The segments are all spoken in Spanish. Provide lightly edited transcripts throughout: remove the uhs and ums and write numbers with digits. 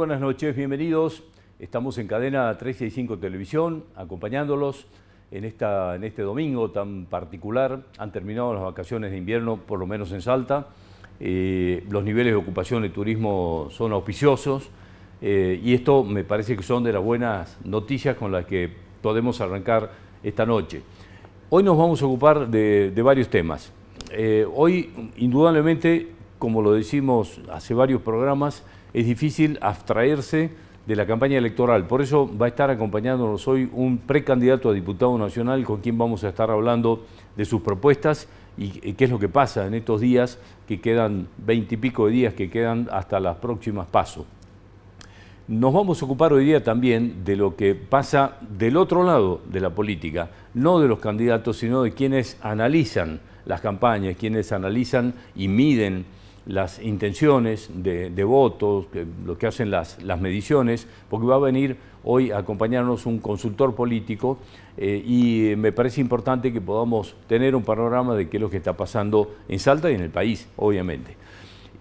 buenas noches, bienvenidos. Estamos en cadena 365 Televisión, acompañándolos en este domingo tan particular. Han terminado las vacaciones de invierno, por lo menos en Salta. Los niveles de ocupación de turismo son auspiciosos y esto me parece que son de las buenas noticias con las que podemos arrancar esta noche. Hoy nos vamos a ocupar de varios temas. Hoy, indudablemente, como lo decimos hace varios programas, es difícil abstraerse de la campaña electoral. Por eso va a estar acompañándonos hoy un precandidato a diputado nacional con quien vamos a estar hablando de sus propuestas y qué es lo que pasa en estos días, que quedan 20 y pico de días que quedan hasta las próximas PASO. Nos vamos a ocupar hoy día también de lo que pasa del otro lado de la política, no de los candidatos, sino de quienes analizan las campañas, quienes analizan y miden las intenciones de votos, lo que hacen las mediciones, porque va a venir hoy a acompañarnos un consultor político y me parece importante que podamos tener un panorama de qué es lo que está pasando en Salta y en el país, obviamente.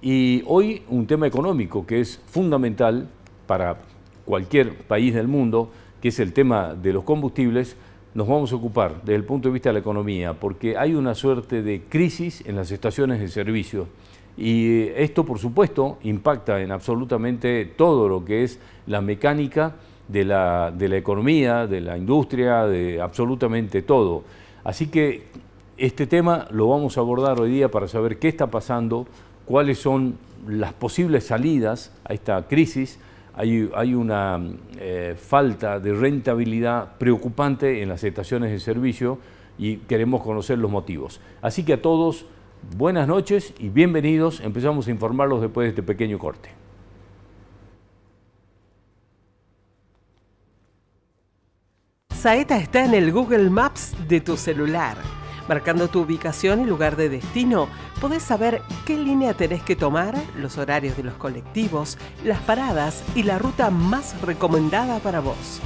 Y hoy un tema económico que es fundamental para cualquier país del mundo, que es el tema de los combustibles. Nos vamos a ocupar desde el punto de vista de la economía, porque hay una suerte de crisis en las estaciones de servicio. Y esto, por supuesto, impacta en absolutamente todo lo que es la mecánica de la economía, de la industria, de absolutamente todo. Así que este tema lo vamos a abordar hoy día para saber qué está pasando, cuáles son las posibles salidas a esta crisis. Hay una falta de rentabilidad preocupante en las estaciones de servicio y queremos conocer los motivos. Así que a todos, buenas noches y bienvenidos. Empezamos a informarlos después de este pequeño corte. Saeta está en el Google Maps de tu celular. Marcando tu ubicación y lugar de destino, podés saber qué línea tenés que tomar, los horarios de los colectivos, las paradas y la ruta más recomendada para vos.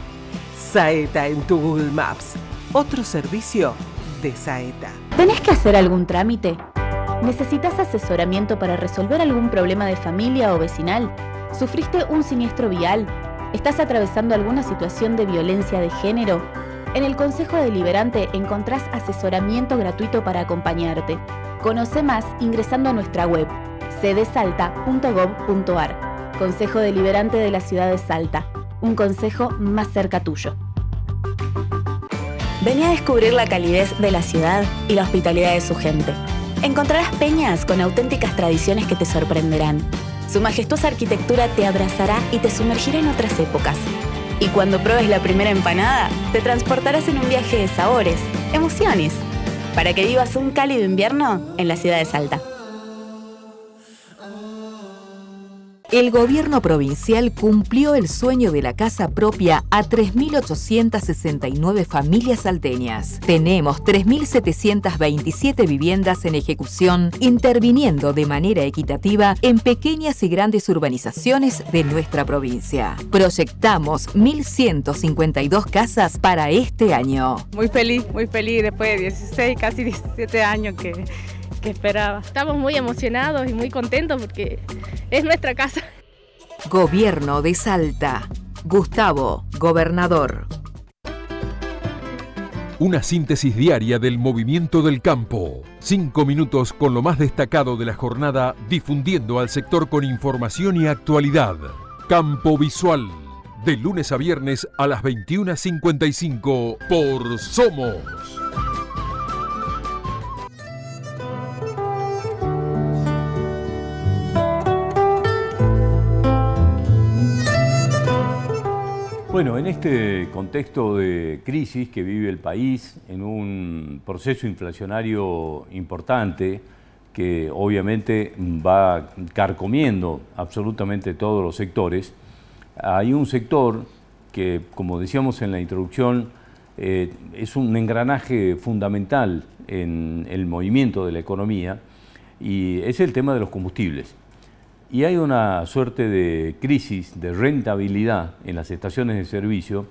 Saeta en tu Google Maps. Otro servicio de Saeta. ¿Tenés que hacer algún trámite? ¿Necesitas asesoramiento para resolver algún problema de familia o vecinal? ¿Sufriste un siniestro vial? ¿Estás atravesando alguna situación de violencia de género? En el Consejo Deliberante encontrás asesoramiento gratuito para acompañarte. Conoce más ingresando a nuestra web cdsalta.gov.ar. Consejo Deliberante de la Ciudad de Salta. Un consejo más cerca tuyo. Vení a descubrir la calidez de la ciudad y la hospitalidad de su gente. Encontrarás peñas con auténticas tradiciones que te sorprenderán. Su majestuosa arquitectura te abrazará y te sumergirá en otras épocas. Y cuando pruebes la primera empanada, te transportarás en un viaje de sabores, emociones, para que vivas un cálido invierno en la ciudad de Salta. El gobierno provincial cumplió el sueño de la casa propia a 3.869 familias salteñas. Tenemos 3.727 viviendas en ejecución, interviniendo de manera equitativa en pequeñas y grandes urbanizaciones de nuestra provincia. Proyectamos 1.152 casas para este año. Muy feliz después de 16, casi 17 años que esperaba. Estamos muy emocionados y muy contentos porque es nuestra casa. Gobierno de Salta. Gustavo, gobernador. Una síntesis diaria del movimiento del campo. 5 minutos con lo más destacado de la jornada, difundiendo al sector con información y actualidad. Campo Visual. De lunes a viernes a las 21:55 por Somos. Bueno, en este contexto de crisis que vive el país, en un proceso inflacionario importante que obviamente va carcomiendo absolutamente todos los sectores, hay un sector que, como decíamos en la introducción, es un engranaje fundamental en el movimiento de la economía y es el tema de los combustibles. Y hay una suerte de crisis de rentabilidad en las estaciones de servicio.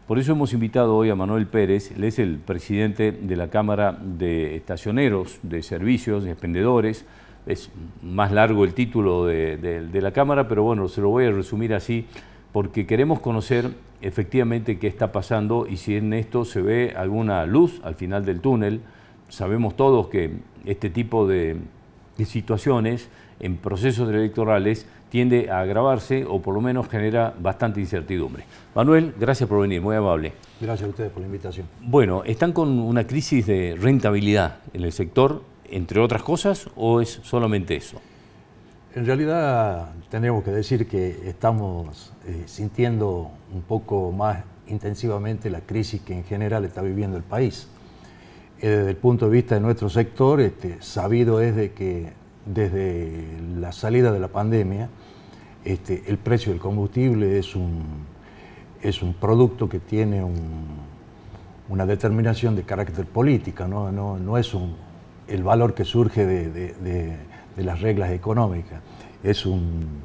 Por eso hemos invitado hoy a Manuel Pérez. Él es el presidente de la Cámara de Estacioneros de Servicios, de Expendedores Es más largo el título de la Cámara, pero bueno, se lo voy a resumir así, porque queremos conocer efectivamente qué está pasando y si en esto se ve alguna luz al final del túnel. Sabemos todos que este tipo de situaciones en procesos electorales tiende a agravarse o por lo menos genera bastante incertidumbre. Manuel, gracias por venir, muy amable. Gracias a ustedes por la invitación. Bueno, ¿están con una crisis de rentabilidad en el sector, entre otras cosas, o es solamente eso? En realidad tendríamos que decir que estamos sintiendo un poco más intensivamente la crisis que en general está viviendo el país. Desde el punto de vista de nuestro sector, sabido es de que desde la salida de la pandemia, el precio del combustible es un producto que tiene una determinación de carácter política, no es el valor que surge de las reglas económicas. Es un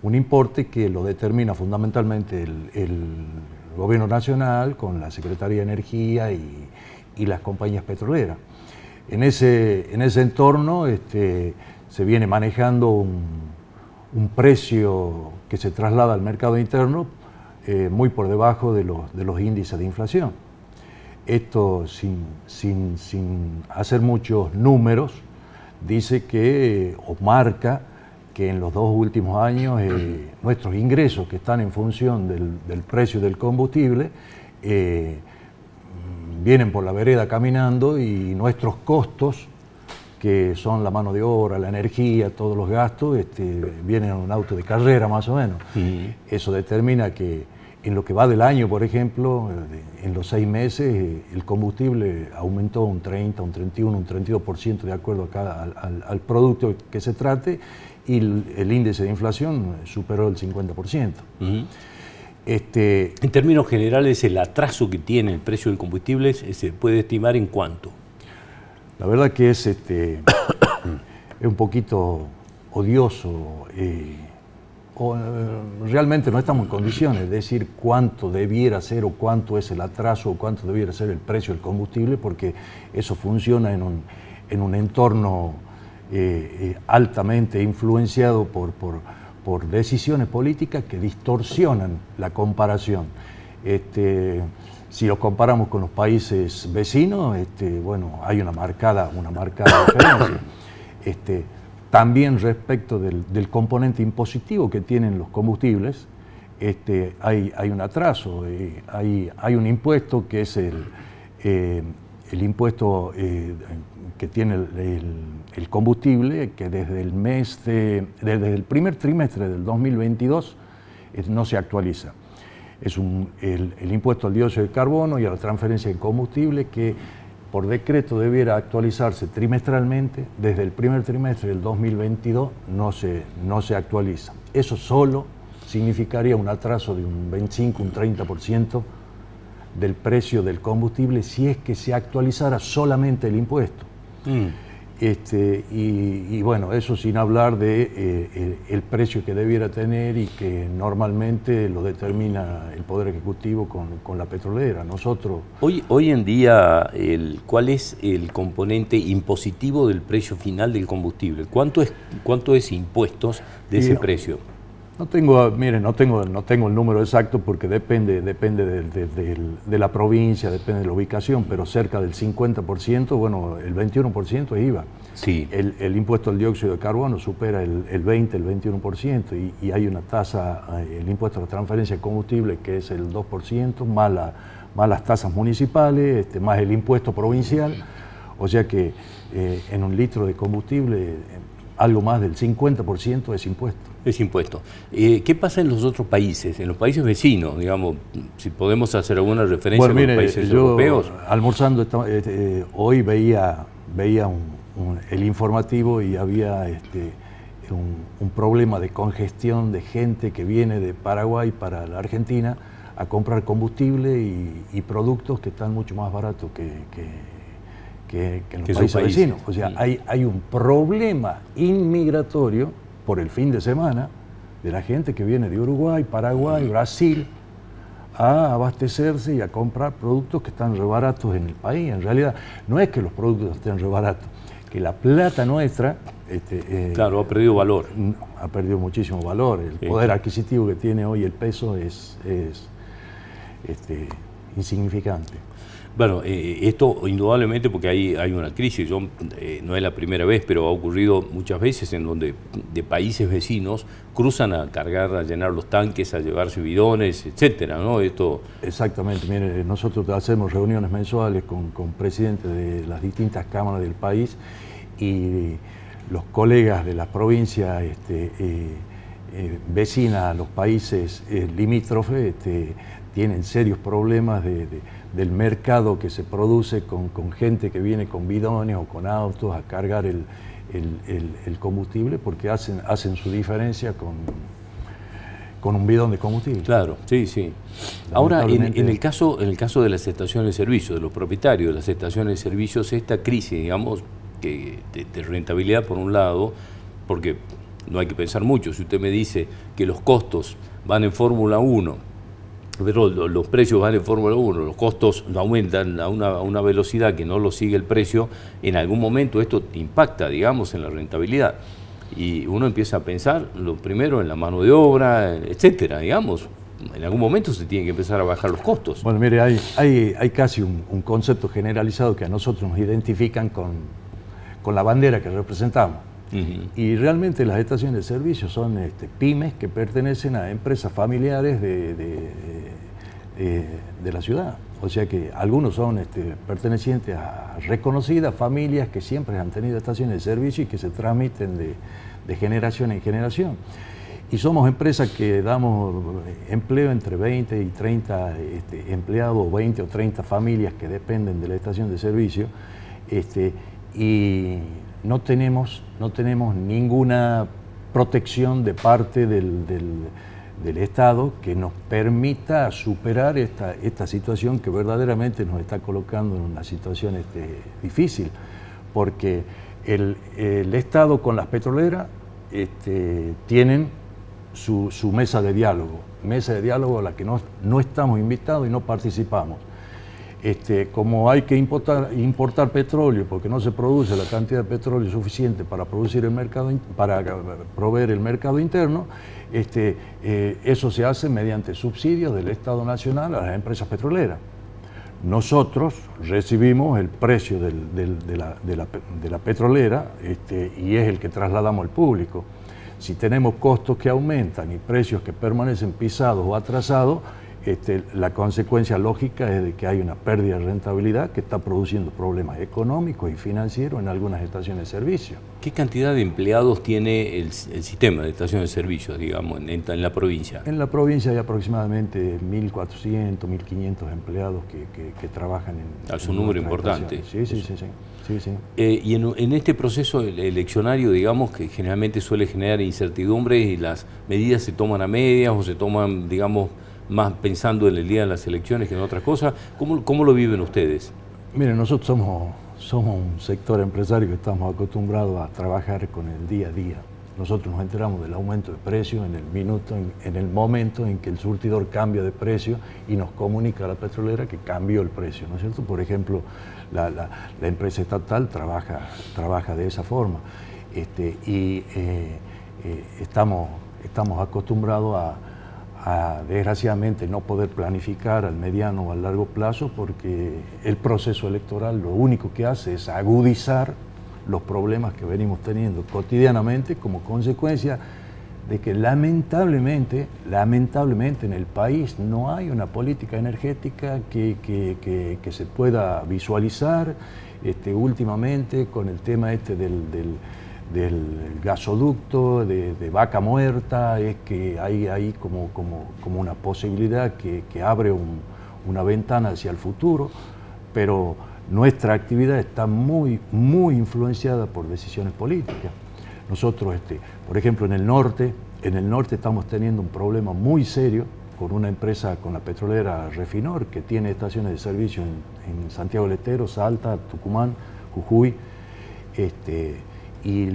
importe que lo determina fundamentalmente el Gobierno Nacional con la Secretaría de Energía y las compañías petroleras. En ese entorno se viene manejando un precio que se traslada al mercado interno muy por debajo de los índices de inflación. Esto, sin hacer muchos números, dice que, o marca, que en los 2 últimos años nuestros ingresos, que están en función del precio del combustible, vienen por la vereda caminando, y nuestros costos, que son la mano de obra, la energía, todos los gastos, vienen en un auto de carrera más o menos. Eso determina que en lo que va del año, por ejemplo, en los 6 meses, el combustible aumentó un 30, un 31, un 32% de acuerdo al producto que se trate, y el índice de inflación superó el 50%. En términos generales, el atraso que tiene el precio del combustible se puede estimar en cuánto. La verdad que es un poquito odioso. Realmente no estamos en condiciones de decir cuánto debiera ser o cuánto es el atraso o cuánto debiera ser el precio del combustible, porque eso funciona en un entorno altamente influenciado por decisiones políticas que distorsionan la comparación. Si los comparamos con los países vecinos, bueno, hay una marcada diferencia. También respecto del componente impositivo que tienen los combustibles, hay un atraso. Hay un impuesto que es el impuesto que tiene el combustible, que desde el primer trimestre del 2022 no se actualiza. Es el impuesto al dióxido de carbono y a la transferencia de combustible, que por decreto debiera actualizarse trimestralmente. Desde el primer trimestre del 2022 no se actualiza. Eso solo significaría un atraso de un 25, un 30% del precio del combustible si es que se actualizara solamente el impuesto. Y bueno, eso sin hablar de el precio que debiera tener y que normalmente lo determina el Poder Ejecutivo con la petrolera. Nosotros... Hoy en día, ¿cuál es el componente impositivo del precio final del combustible? ¿Cuánto es impuestos de ese precio? No tengo el número exacto, porque depende de la provincia, depende de la ubicación, pero cerca del 50%, bueno, el 21% es IVA. Sí. El impuesto al dióxido de carbono supera el 20, el 21%, y hay una tasa, el impuesto a la transferencia de combustible, que es el 2%, más las tasas municipales, más el impuesto provincial. O sea que en un litro de combustible, algo más del 50% es impuesto. Es impuesto. ¿Qué pasa en los otros países, en los países vecinos, digamos, si podemos hacer alguna referencia a los países europeos? Almorzando hoy veía el informativo, y había un problema de congestión de gente que viene de Paraguay para la Argentina a comprar combustible y productos que están mucho más baratos que en los países vecinos. O sea, hay un problema inmigratorio por el fin de semana de la gente que viene de Uruguay, Paraguay, Brasil, a abastecerse y a comprar productos que están re baratos en el país. En realidad no es que los productos estén re baratos, que la plata nuestra... claro, ha perdido valor. Ha perdido muchísimo valor. El poder adquisitivo que tiene hoy el peso es insignificante. Bueno, esto indudablemente porque hay una crisis, no es la primera vez, pero ha ocurrido muchas veces en donde de países vecinos cruzan a cargar, a llenar los tanques, a llevarse bidones, etcétera, ¿no? Esto... Exactamente, mire, nosotros hacemos reuniones mensuales con presidentes de las distintas cámaras del país y los colegas de las provincias vecinas a los países limítrofes tienen serios problemas del mercado que se produce con gente que viene con bidones o con autos a cargar el combustible porque hacen su diferencia con un bidón de combustible. Claro, sí, sí. Ahora, en el caso de las estaciones de servicio, de los propietarios de las estaciones de servicios, esta crisis, digamos, de rentabilidad por un lado, porque no hay que pensar mucho, si usted me dice que los costos van en Fórmula 1, pero los precios van en Fórmula 1, los costos aumentan a una velocidad que no lo sigue el precio, en algún momento esto impacta, digamos, en la rentabilidad. Y uno empieza a pensar, lo primero, en la mano de obra, etcétera, digamos. En algún momento se tienen que empezar a bajar los costos. Bueno, mire, hay casi un concepto generalizado que a nosotros nos identifican con la bandera que representamos. Y realmente las estaciones de servicio son pymes que pertenecen a empresas familiares de la ciudad. O sea que algunos son pertenecientes a reconocidas familias que siempre han tenido estaciones de servicio y que se transmiten de generación en generación. Y somos empresas que damos empleo entre 20 y 30 empleados, 20 o 30 familias que dependen de la estación de servicio. Y no tenemos ninguna protección de parte del Estado que nos permita superar esta situación que verdaderamente nos está colocando en una situación difícil, porque el Estado con las petroleras tienen su mesa de diálogo a la que no estamos invitados y no participamos. Como hay que importar petróleo porque no se produce la cantidad de petróleo suficiente para proveer el mercado interno, eso se hace mediante subsidios del Estado Nacional a las empresas petroleras. Nosotros recibimos el precio de la petrolera y es el que trasladamos al público. Si tenemos costos que aumentan y precios que permanecen pisados o atrasados, la consecuencia lógica es de que hay una pérdida de rentabilidad que está produciendo problemas económicos y financieros en algunas estaciones de servicio. ¿Qué cantidad de empleados tiene el sistema de estaciones de servicios, digamos, en la provincia? En la provincia hay aproximadamente 1.400, 1.500 empleados que trabajan en... Es un número importante. Sí. Y en este proceso eleccionario, digamos, que generalmente suele generar incertidumbre y las medidas se toman a medias o se toman, digamos, más pensando en el día de las elecciones que en otras cosas. ¿Cómo lo viven ustedes? Miren, nosotros somos un sector empresario que estamos acostumbrados a trabajar con el día a día. Nosotros nos enteramos del aumento de precios en el momento en que el surtidor cambia de precio y nos comunica a la petrolera que cambió el precio, ¿no es cierto? Por ejemplo, la empresa estatal trabaja de esa forma. Estamos acostumbrados a desgraciadamente no poder planificar al mediano o al largo plazo porque el proceso electoral lo único que hace es agudizar los problemas que venimos teniendo cotidianamente como consecuencia de que lamentablemente en el país no hay una política energética que se pueda visualizar últimamente con el tema del gasoducto, de Vaca Muerta, es que hay ahí como una posibilidad que abre una ventana hacia el futuro, pero nuestra actividad está muy influenciada por decisiones políticas. Nosotros, por ejemplo, en el norte estamos teniendo un problema muy serio con una empresa, con la petrolera Refinor, que tiene estaciones de servicio en Santiago del Estero, Salta, Tucumán, Jujuy, y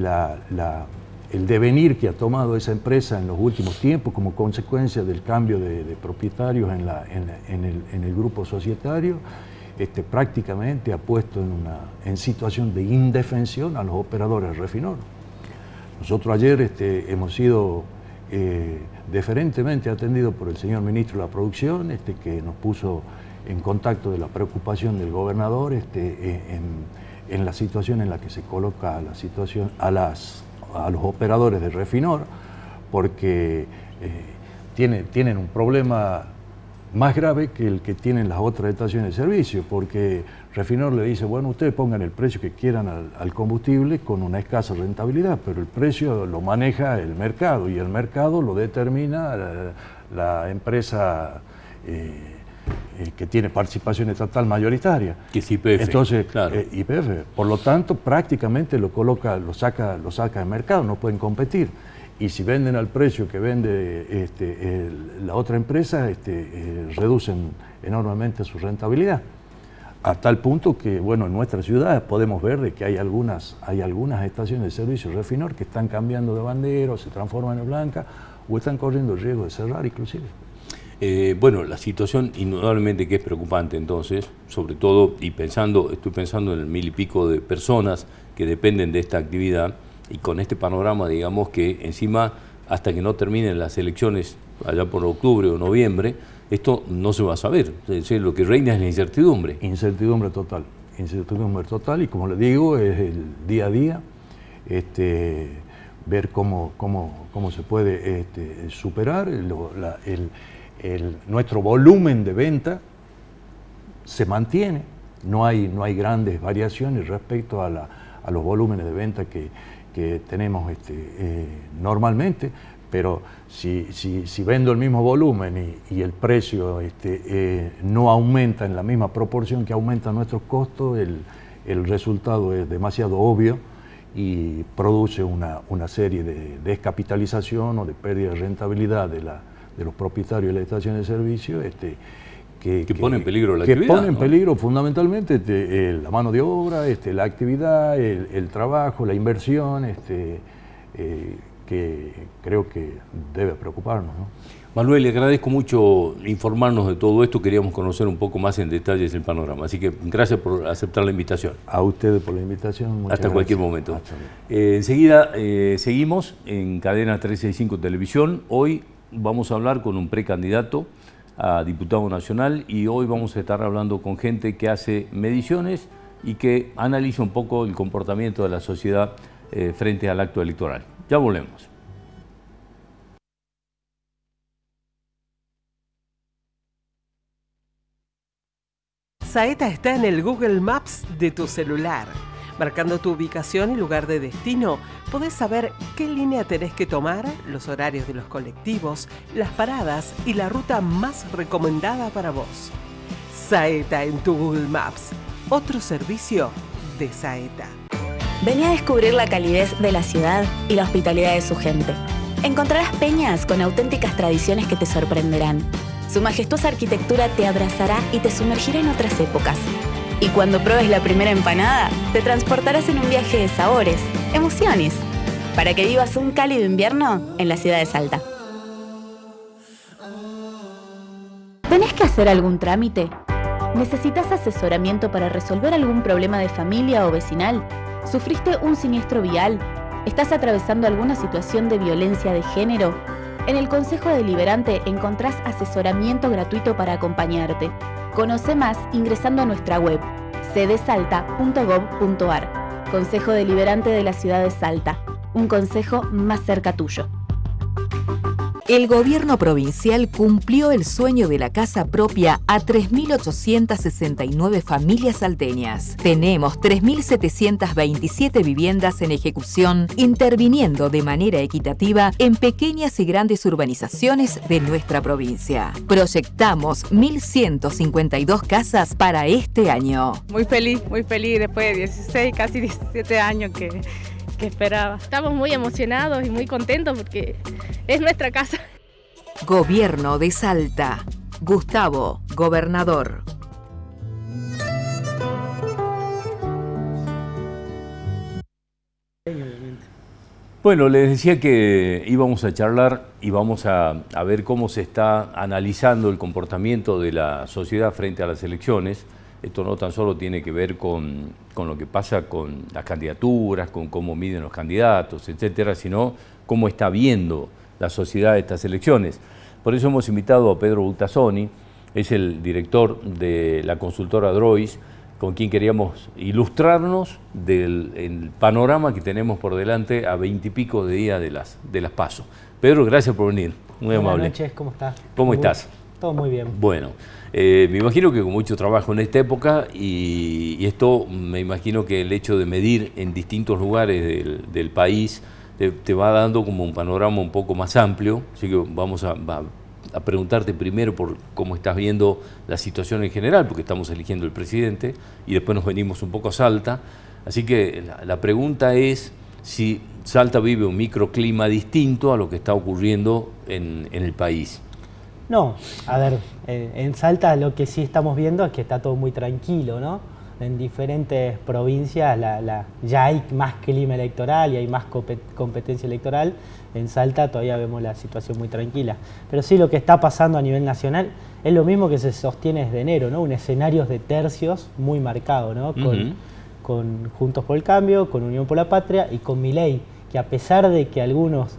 el devenir que ha tomado esa empresa en los últimos tiempos como consecuencia del cambio de propietarios en el grupo societario, prácticamente ha puesto en situación de indefensión a los operadores de Refinor. Nosotros ayer hemos sido deferentemente atendidos por el señor ministro de la Producción, que nos puso en contacto de la preocupación del gobernador en la situación en la que se coloca a los operadores de Refinor, porque tienen un problema más grave que el que tienen las otras estaciones de servicio, porque Refinor le dice, bueno, ustedes pongan el precio que quieran al combustible con una escasa rentabilidad, pero el precio lo maneja el mercado y el mercado lo determina la empresa que tiene participación estatal mayoritaria. Que es YPF. Entonces, claro. YPF. Por lo tanto, prácticamente lo saca del mercado, no pueden competir. Y si venden al precio que vende la otra empresa, reducen enormemente su rentabilidad. A tal punto que, bueno, en nuestra ciudad podemos ver de que hay algunas estaciones de servicio Refinor que están cambiando de bandera, o se transforman en blanca, o están corriendo el riesgo de cerrar inclusive. Bueno, la situación indudablemente que es preocupante entonces, sobre todo, y estoy pensando en el 1000 y pico de personas que dependen de esta actividad, y con este panorama, digamos que encima, hasta que no terminen las elecciones allá por octubre o noviembre, esto no se va a saber. Es decir, lo que reina es la incertidumbre. Incertidumbre total, y como le digo, es el día a día, ver cómo se puede superar. Nuestro volumen de venta se mantiene, no hay grandes variaciones respecto a los volúmenes de venta que tenemos normalmente, pero si vendo el mismo volumen y el precio no aumenta en la misma proporción que aumentan nuestros costos, el resultado es demasiado obvio y produce una serie de descapitalización o de pérdida de rentabilidad de los propietarios de las estaciones de servicio que pone en peligro la actividad. Que pone en peligro fundamentalmente la mano de obra, la actividad, el trabajo, la inversión, que creo que debe preocuparnos, ¿no? Manuel, le agradezco mucho informarnos de todo esto, queríamos conocer un poco más en detalles el panorama, así que gracias por aceptar la invitación. A ustedes por la invitación. Muchas Hasta gracias. Cualquier momento. Enseguida seguimos en Cadena 365 Televisión. Hoy vamos a hablar con un precandidato a diputado nacional y hoy vamos a estar hablando con gente que hace mediciones y que analiza un poco el comportamiento de la sociedad frente al acto electoral. Ya volvemos. Saeta está en el Google Maps de tu celular. Marcando tu ubicación y lugar de destino, podés saber qué línea tenés que tomar, los horarios de los colectivos, las paradas y la ruta más recomendada para vos. Saeta en tu Google Maps, otro servicio de Saeta. Vení a descubrir la calidez de la ciudad y la hospitalidad de su gente. Encontrarás peñas con auténticas tradiciones que te sorprenderán. Su majestuosa arquitectura te abrazará y te sumergirá en otras épocas. Y cuando pruebes la primera empanada, te transportarás en un viaje de sabores, emociones, para que vivas un cálido invierno en la ciudad de Salta. ¿Tenés que hacer algún trámite? ¿Necesitas asesoramiento para resolver algún problema de familia o vecinal? ¿Sufriste un siniestro vial? ¿Estás atravesando alguna situación de violencia de género? En el Consejo Deliberante encontrás asesoramiento gratuito para acompañarte. Conoce más ingresando a nuestra web cdsalta.gov.ar. Consejo Deliberante de la Ciudad de Salta. Un consejo más cerca tuyo. El gobierno provincial cumplió el sueño de la casa propia a 3.869 familias salteñas. Tenemos 3.727 viviendas en ejecución, interviniendo de manera equitativa en pequeñas y grandes urbanizaciones de nuestra provincia. Proyectamos 1.152 casas para este año. Muy feliz después de 16, casi 17 años que esperaba. Estamos muy emocionados y muy contentos porque es nuestra casa. Gobierno de Salta. Gustavo, gobernador. Bueno, les decía que íbamos a charlar y vamos a ver cómo se está analizando el comportamiento de la sociedad frente a las elecciones. esto no tan solo tiene que ver con lo que pasa con las candidaturas, con cómo miden los candidatos, etcétera, sino cómo está viendo la sociedad estas elecciones. Por eso hemos invitado a Pedro Butazzoni, es el director de la consultora Drois, con quien queríamos ilustrarnos del panorama que tenemos por delante a 20 y pico de días de las PASO. Pedro, gracias por venir, muy amable. Buenas noches, ¿cómo estás? ¿Cómo estás? Todo muy bien. Bueno, me imagino que con mucho trabajo en esta época y esto me imagino que el hecho de medir en distintos lugares del país te va dando como un panorama un poco más amplio, así que vamos a preguntarte primero por cómo estás viendo la situación en general, porque estamos eligiendo el presidente y después nos venimos un poco a Salta. Así que la pregunta es si Salta vive un microclima distinto a lo que está ocurriendo en el país. No, a ver, en Salta lo que sí estamos viendo es que está todo muy tranquilo, ¿no? En diferentes provincias ya hay más clima electoral y hay más competencia electoral. En Salta todavía vemos la situación muy tranquila. Pero sí, lo que está pasando a nivel nacional es lo mismo que se sostiene desde enero, ¿no? Un escenario de tercios muy marcado, ¿no? Con Juntos por el Cambio, con Unión por la Patria y con Milei, que a pesar de que algunos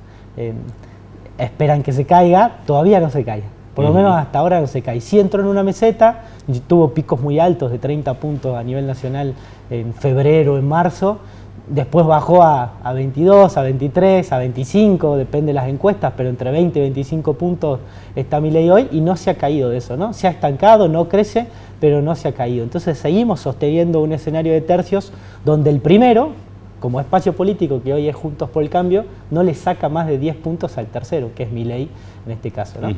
esperan que se caiga, todavía no se cae. Por lo menos hasta ahora no se cae. Sí entró en una meseta, tuvo picos muy altos de 30 puntos a nivel nacional en febrero, en marzo. Después bajó a 22, a 23, a 25, depende de las encuestas, pero entre 20 y 25 puntos está Milei hoy y no se ha caído de eso, ¿no? Se ha estancado, no crece, pero no se ha caído. Entonces seguimos sosteniendo un escenario de tercios donde el primero, como espacio político que hoy es Juntos por el Cambio, no le saca más de 10 puntos al tercero, que es Milei en este caso, ¿no?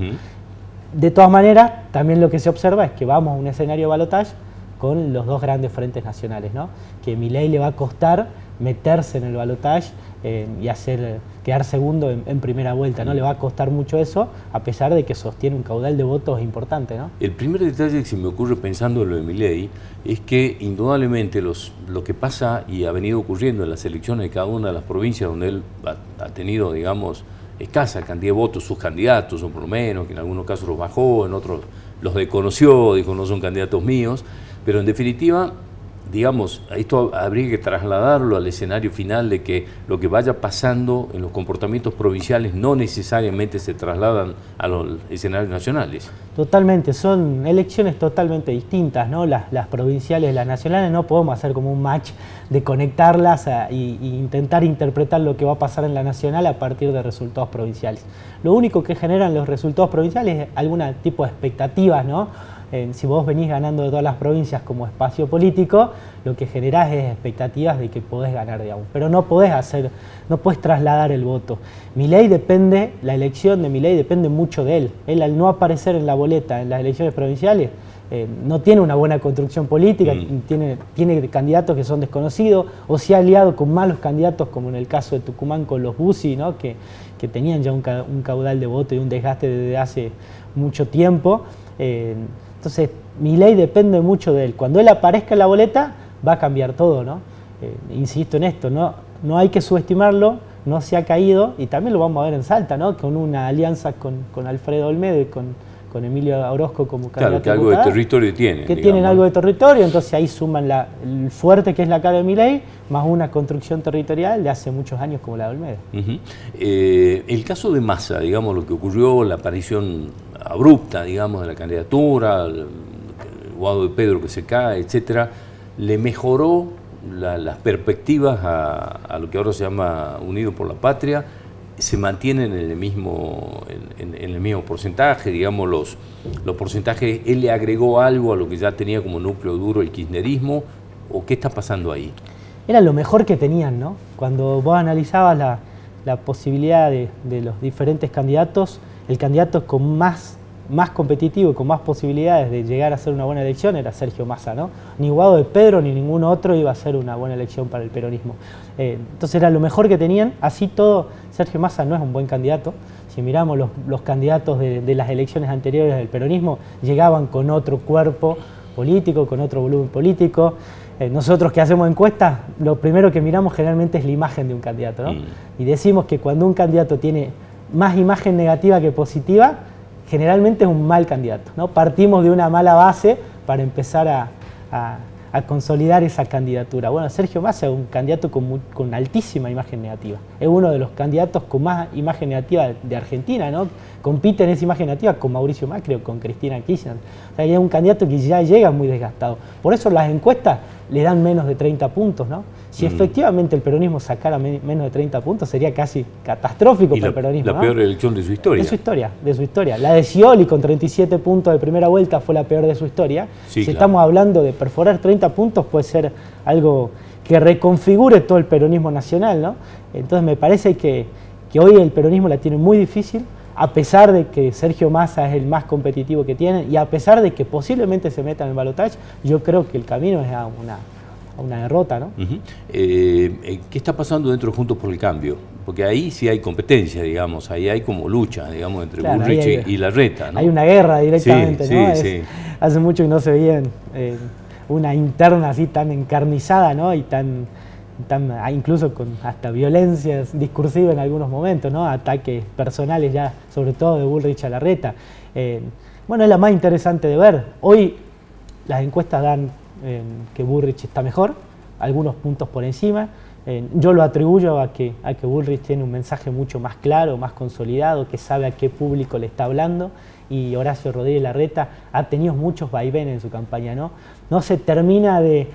De todas maneras, también lo que se observa es que vamos a un escenario de balotaje con los dos grandes frentes nacionales, ¿no? Que Milei le va a costar meterse en el balotaje y quedar segundo en primera vuelta, ¿no? Le va a costar mucho eso, a pesar de que sostiene un caudal de votos importante, ¿no? El primer detalle que se me ocurre pensando en lo de Milei es que indudablemente lo que pasa y ha venido ocurriendo en las elecciones de cada una de las provincias donde él ha tenido, digamos, escasa cantidad de votos, sus candidatos, o por lo menos, que en algunos casos los bajó, en otros los desconoció, dijo no son candidatos míos, pero en definitiva, digamos, esto habría que trasladarlo al escenario final de que lo que vaya pasando en los comportamientos provinciales no necesariamente se trasladan a los escenarios nacionales. Totalmente, son elecciones totalmente distintas, ¿no? Las provinciales, las nacionales, no podemos hacer como un match de conectarlas e intentar interpretar lo que va a pasar en la nacional a partir de resultados provinciales. Lo único que generan los resultados provinciales es algún tipo de expectativas, ¿no? Si vos venís ganando de todas las provincias como espacio político, lo que generás es expectativas de que podés ganar, digamos. Pero no podés trasladar el voto. Milei depende, la elección de Milei depende mucho de él. Él al no aparecer en la boleta en las elecciones provinciales, no tiene una buena construcción política, tiene candidatos que son desconocidos, o se ha aliado con malos candidatos, como en el caso de Tucumán con los Bussi, ¿no? que tenían ya un caudal de voto y un desgaste desde hace mucho tiempo. Entonces, Milei depende mucho de él. Cuando él aparezca en la boleta, va a cambiar todo, ¿no? Insisto en esto, no hay que subestimarlo, no se ha caído, y también lo vamos a ver en Salta, ¿no? Con una alianza con Alfredo Olmedo y con Emilio Orozco como candidato. Claro, que algo de territorio tienen. Que tienen algo de territorio, entonces ahí suman el fuerte que es la cara de Milei, más una construcción territorial de hace muchos años como la de Olmedo. El caso de Massa, digamos, lo que ocurrió, la aparición abrupta, digamos, de la candidatura, el Guado de Pedro que se cae, etcétera, le mejoró las perspectivas a lo que ahora se llama Unidos por la Patria. Se mantienen en el mismo porcentaje, digamos, los porcentajes. ¿Él le agregó algo a lo que ya tenía como núcleo duro el kirchnerismo? ¿O qué está pasando ahí? Era lo mejor que tenían, ¿no? Cuando vos analizabas la posibilidad de los diferentes candidatos, el candidato con más competitivo y con más posibilidades de llegar a ser una buena elección era Sergio Massa, ¿no? Ni Guado de Pedro ni ningún otro iba a ser una buena elección para el peronismo. Entonces era lo mejor que tenían. Así todo, Sergio Massa no es un buen candidato. Si miramos los candidatos de las elecciones anteriores del peronismo, llegaban con otro cuerpo político, con otro volumen político. Nosotros que hacemos encuestas, lo primero que miramos generalmente es la imagen de un candidato, ¿no? Y decimos que cuando un candidato tiene más imagen negativa que positiva, generalmente es un mal candidato, ¿no? Partimos de una mala base para empezar a a consolidar esa candidatura. Bueno, Sergio Massa es un candidato con altísima imagen negativa. Es uno de los candidatos con más imagen negativa de Argentina, ¿no? Compite en esa imagen negativa con Mauricio Macri o con Cristina Kirchner. O sea, es un candidato que ya llega muy desgastado. Por eso las encuestas le dan menos de 30 puntos, ¿no? Si efectivamente el peronismo sacara menos de 30 puntos, sería casi catastrófico para el peronismo. La peor elección de su historia. De su historia. La de Scioli con 37 puntos de primera vuelta fue la peor de su historia. Si estamos hablando de perforar 30 puntos, puede ser algo que reconfigure todo el peronismo nacional, ¿no? Entonces me parece que hoy el peronismo la tiene muy difícil, a pesar de que Sergio Massa es el más competitivo que tiene y a pesar de que posiblemente se meta en el balotaje, yo creo que el camino es a una derrota, ¿no? ¿Qué está pasando dentro de Juntos por el Cambio? Porque ahí sí hay competencia, digamos, ahí hay como lucha, digamos, entre Bullrich y Larreta, ¿no? Hay una guerra directamente, ¿no? Sí. Hace mucho que no se veía una interna así tan encarnizada, ¿no? Y tan incluso con hasta violencias discursivas en algunos momentos, ¿no? Ataques personales ya, sobre todo de Bullrich a Larreta. Bueno, es la más interesante de ver. Hoy las encuestas dan que Bullrich está mejor, algunos puntos por encima. Yo lo atribuyo a que Bullrich tiene un mensaje mucho más claro, más consolidado, que sabe a qué público le está hablando, y Horacio Rodríguez Larreta ha tenido muchos vaivenes en su campaña, ¿no? No se termina de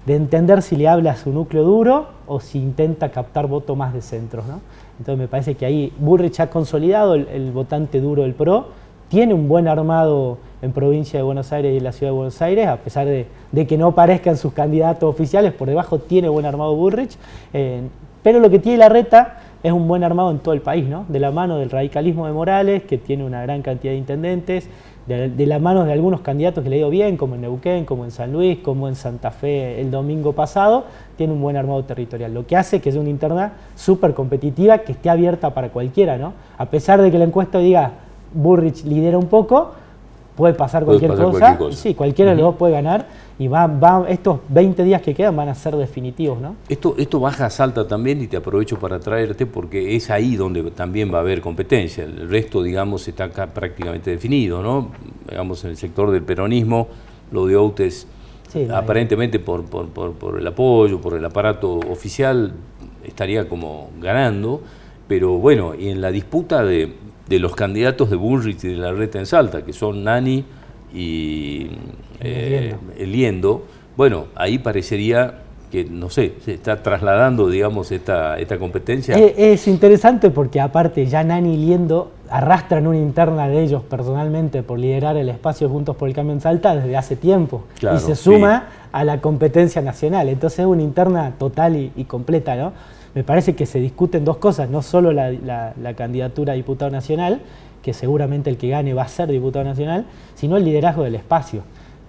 entender si le habla a su núcleo duro o si intenta captar voto más de centros, ¿no? Entonces me parece que ahí Bullrich ha consolidado el votante duro del PRO, tiene un buen armado en provincia de Buenos Aires y en la ciudad de Buenos Aires, a pesar de que no parezcan sus candidatos oficiales, por debajo tiene buen armado Bullrich, pero lo que tiene Larreta es un buen armado en todo el país, ¿no? De la mano del radicalismo de Morales, que tiene una gran cantidad de intendentes, de la mano de algunos candidatos que le ha ido bien, como en Neuquén, como en San Luis, como en Santa Fe el domingo pasado, tiene un buen armado territorial, lo que hace que sea una interna súper competitiva, que esté abierta para cualquiera, ¿no? A pesar de que la encuesta diga Bullrich lidera un poco, puede pasar cualquier cosa. Sí, cualquiera de los dos puede ganar, y estos 20 días que quedan van a ser definitivos, ¿no? Esto baja a Salta también, y te aprovecho para traerte porque es ahí donde también va a haber competencia. El resto, digamos, está acá prácticamente definido, ¿no? Digamos, en el sector del peronismo, lo de Outes, aparentemente por el apoyo, por el aparato oficial, estaría como ganando, pero bueno, y en la disputa de los candidatos de Bullrich y de Larreta en Salta, que son Nani y Liendo, bueno, ahí parecería que, no sé, se está trasladando, digamos, esta competencia. Es interesante porque aparte ya Nani y Liendo arrastran una interna de ellos personalmente por liderar el espacio Juntos por el Cambio en Salta desde hace tiempo, y se suma a la competencia nacional, entonces es una interna total y completa, ¿no? Me parece que se discuten dos cosas, no solo la candidatura a diputado nacional, que seguramente el que gane va a ser diputado nacional, sino el liderazgo del espacio.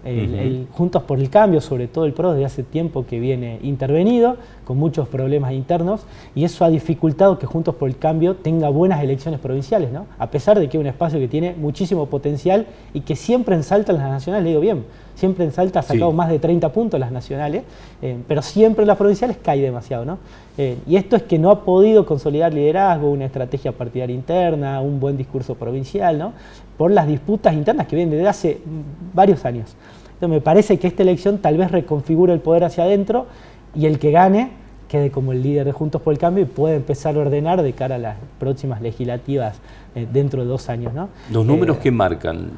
El Juntos por el Cambio, sobre todo el PRO, desde hace tiempo que viene intervenido, con muchos problemas internos, y eso ha dificultado que Juntos por el Cambio tenga buenas elecciones provinciales, ¿no? A pesar de que es un espacio que tiene muchísimo potencial y que siempre en Salta en las nacionales, le digo bien, siempre en Salta ha sacado más de 30 puntos las nacionales, pero siempre en las provinciales cae demasiado, ¿no? Y esto es que no ha podido consolidar liderazgo, una estrategia partidaria interna, un buen discurso provincial, ¿no? Por las disputas internas que vienen desde hace varios años. Entonces me parece que esta elección tal vez reconfigure el poder hacia adentro, y el que gane quede como el líder de Juntos por el Cambio y puede empezar a ordenar de cara a las próximas legislativas dentro de 2 años, ¿no? Los números que marcan.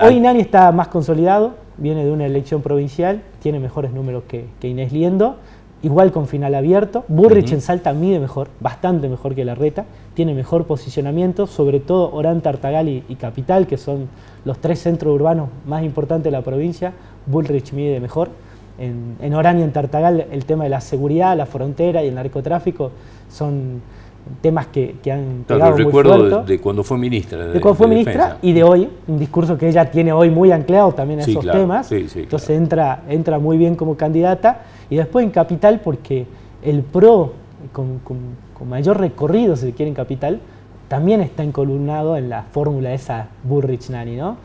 Hoy Nani está más consolidado, viene de una elección provincial, tiene mejores números que Inés Liendo, igual con final abierto. Bullrich en Salta mide mejor, bastante mejor que Larreta, tiene mejor posicionamiento, sobre todo Orán, Tartagal y Capital, que son los 3 centros urbanos más importantes de la provincia. Bullrich mide mejor. En Orán y en Tartagal el tema de la seguridad, la frontera y el narcotráfico son temas que han pegado muy fuerte. Recuerdo de cuando fue ministra. De cuando fue ministra y de hoy, un discurso que ella tiene hoy muy anclado también a esos temas. Entonces entra muy bien como candidata. Y después en Capital, porque el PRO, con mayor recorrido, si se quiere, en Capital, también está encolumnado en la fórmula esa Bullrich-Nani, ¿no?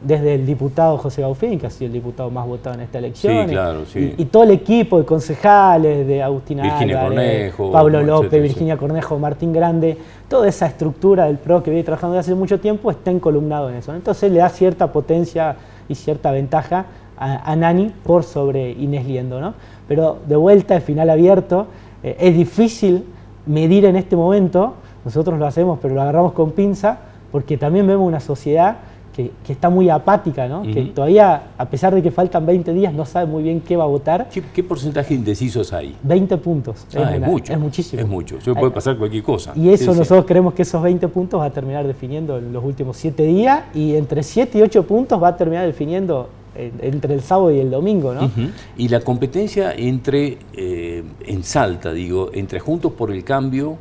Desde el diputado José Gaufín, que ha sido el diputado más votado en esta elección, y todo el equipo de concejales, de Agustín Álvarez, Pablo López, Virginia Cornejo, Martín Grande, toda esa estructura del PRO que viene trabajando desde hace mucho tiempo está encolumnado en eso, ¿no? Entonces le da cierta potencia y cierta ventaja a Nani por sobre Inés Liendo, ¿no? Pero de vuelta, el final abierto, es difícil medir en este momento, nosotros lo hacemos pero lo agarramos con pinza, porque también vemos una sociedad que está muy apática, ¿no? Que todavía, a pesar de que faltan 20 días, no sabe muy bien qué va a votar. ¿Qué porcentaje de indecisos hay? 20 puntos. Es mucho. Es muchísimo. Es mucho. Puede pasar cualquier cosa. Y eso nosotros creemos que esos 20 puntos va a terminar definiendo en los últimos 7 días, y entre 7 y 8 puntos va a terminar definiendo entre el sábado y el domingo, ¿no? Y la competencia entre, en Salta, digo, entre Juntos por el Cambio,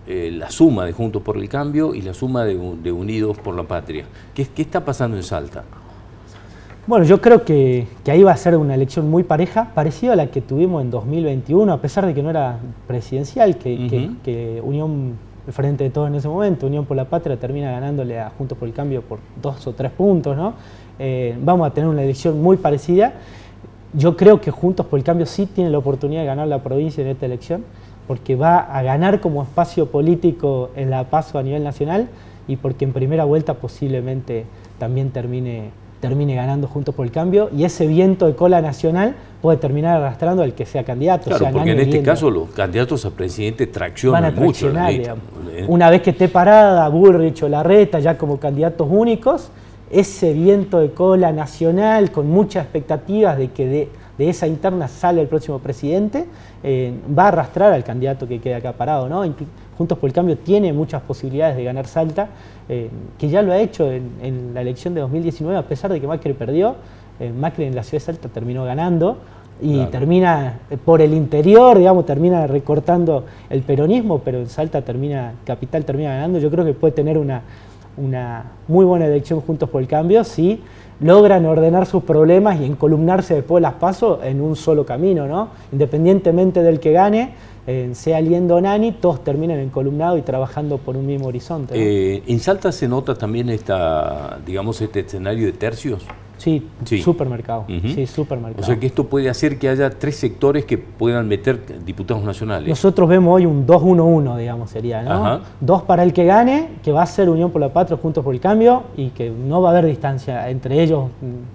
la suma de Juntos por el Cambio y la suma de Unidos por la Patria. ¿Qué está pasando en Salta? Bueno, yo creo que ahí va a ser una elección muy pareja, parecida a la que tuvimos en 2021, a pesar de que no era presidencial, que Unión, el Frente de Todos en ese momento, Unión por la Patria, termina ganándole a Juntos por el Cambio por 2 o 3 puntos, ¿no? Vamos a tener una elección muy parecida. Yo creo que Juntos por el Cambio sí tiene la oportunidad de ganar la provincia en esta elección, porque va a ganar como espacio político en la PASO a nivel nacional, y porque en primera vuelta posiblemente también termine ganando Juntos por el Cambio, y ese viento de cola nacional puede terminar arrastrando al que sea candidato. Claro, porque en este caso los candidatos a presidente traccionan van a mucho. Una vez que esté parada Bullrich o Larreta ya como candidatos únicos, ese viento de cola nacional con muchas expectativas de que de esa interna sale el próximo presidente, va a arrastrar al candidato que queda acá parado, ¿no? Juntos por el Cambio tiene muchas posibilidades de ganar Salta, que ya lo ha hecho en la elección de 2019, a pesar de que Macri perdió. Macri en la ciudad de Salta terminó ganando y termina por el interior, digamos, termina recortando el peronismo, pero en Salta capital termina ganando. Yo creo que puede tener una muy buena elección Juntos por el Cambio si logran ordenar sus problemas y encolumnarse después de las PASO en un solo camino, ¿no? Independientemente del que gane, sea Liendo o Nani, todos terminan encolumnados y trabajando por un mismo horizonte, ¿no? ¿En Salta se nota también este escenario de tercios? Sí, supermercado. Sí, supermercado. O sea que esto puede hacer que haya 3 sectores que puedan meter diputados nacionales. Nosotros vemos hoy un 2-1-1, digamos, sería, ¿no? 2 para el que gane, que va a ser Unión por la Patria, Juntos por el Cambio, y que no va a haber distancia entre ellos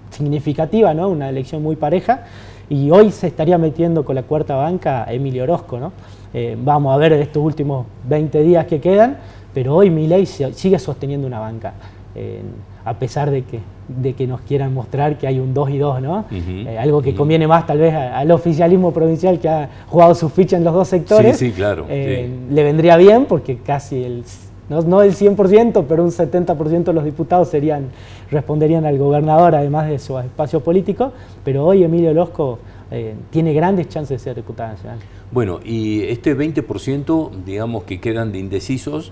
significativa, ¿no? Una elección muy pareja. Y hoy se estaría metiendo con la cuarta banca Emilio Orozco, ¿no? Vamos a ver estos últimos 20 días que quedan, pero hoy Milei sigue sosteniendo una banca. A pesar de que nos quieran mostrar que hay un 2 y 2, ¿no? Algo que conviene más tal vez al oficialismo provincial, que ha jugado su ficha en los dos sectores. Sí, claro. Le vendría bien, porque casi no el 100%, pero un 70% de los diputados responderían al gobernador, además de su espacio político. Pero hoy Emilio Orozco tiene grandes chances de ser diputado nacional. Bueno, y este 20%, digamos, que quedan de indecisos,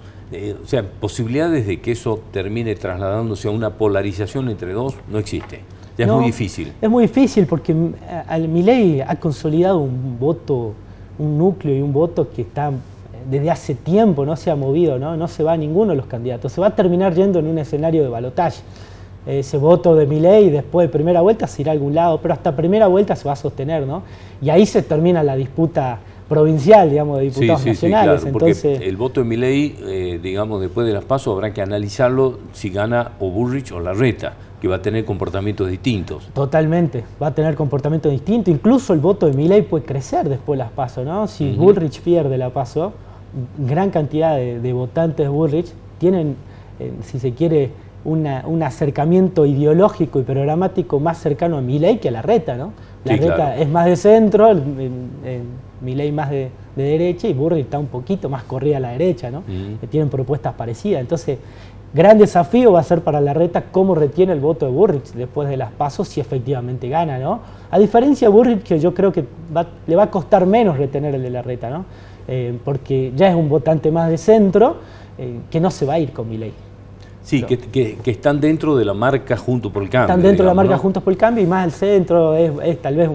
o sea, posibilidades de que eso termine trasladándose a una polarización entre dos, no existe. Ya es muy difícil. Es muy difícil porque Milei ha consolidado un voto, un núcleo y un voto que está desde hace tiempo, no se ha movido, no se va a ninguno de los candidatos. Se va a terminar yendo en un escenario de balotaje. Ese voto de Milei después de primera vuelta se irá a algún lado, pero hasta primera vuelta se va a sostener, ¿no? Y ahí se termina la disputa provincial, digamos, de diputados nacionales. Claro, entonces, porque el voto de Milei, digamos, después de las PASO habrá que analizarlo si gana o Bullrich o Larreta, que va a tener comportamientos distintos. Totalmente, va a tener comportamientos distintos. Incluso el voto de Milei puede crecer después de las PASO, ¿no? Si Bullrich pierde la PASO, gran cantidad de votantes de Bullrich tienen, si se quiere, un acercamiento ideológico y programático más cercano a Milei que a Larreta, ¿no? Larreta es más de centro, Milei más de derecha, y Bullrich está un poquito más corrida a la derecha, ¿no? Tienen propuestas parecidas. Entonces, gran desafío va a ser para Larreta cómo retiene el voto de Bullrich después de las PASO, si efectivamente gana, ¿no? A diferencia de Bullrich, que yo creo que le va a costar menos retener el de Larreta, ¿no? Porque ya es un votante más de centro, que no se va a ir con Milei. Sí, que están dentro de la marca Juntos por el Cambio. Están dentro de la marca Juntos por el Cambio, y más al centro es tal vez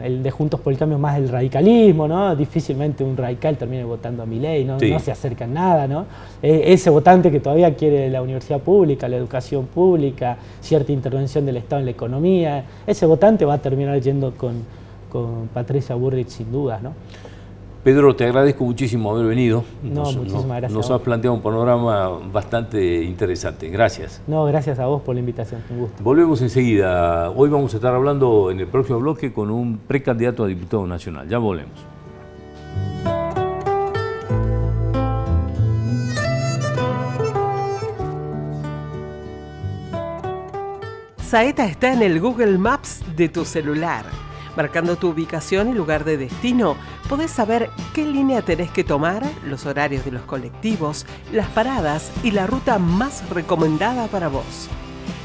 el de Juntos por el Cambio más el radicalismo, ¿no? Difícilmente un radical termine votando a Milei, ¿no? No se acerca en nada, ¿no? Ese votante que todavía quiere la universidad pública, la educación pública, cierta intervención del Estado en la economía, ese votante va a terminar yendo con Patricia Bullrich sin dudas, ¿no? Pedro, te agradezco muchísimo haber venido. Muchísimas gracias. Nos has planteado un panorama bastante interesante. Gracias. No, gracias a vos por la invitación. Un gusto. Volvemos enseguida. Hoy vamos a estar hablando en el próximo bloque con un precandidato a diputado nacional. Ya volvemos. Saeta está en el Google Maps de tu celular. Marcando tu ubicación y lugar de destino, podés saber qué línea tenés que tomar, los horarios de los colectivos, las paradas y la ruta más recomendada para vos.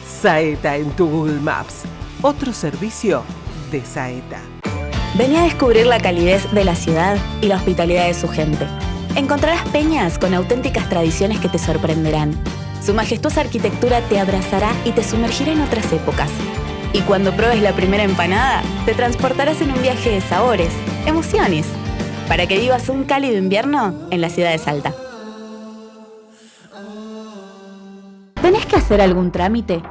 Saeta en tu Google Maps, otro servicio de Saeta. Vení a descubrir la calidez de la ciudad y la hospitalidad de su gente. Encontrarás peñas con auténticas tradiciones que te sorprenderán. Su majestuosa arquitectura te abrazará y te sumergirá en otras épocas. Y cuando pruebes la primera empanada, te transportarás en un viaje de sabores, emociones, para que vivas un cálido invierno en la ciudad de Salta. ¿Tenés que hacer algún trámite?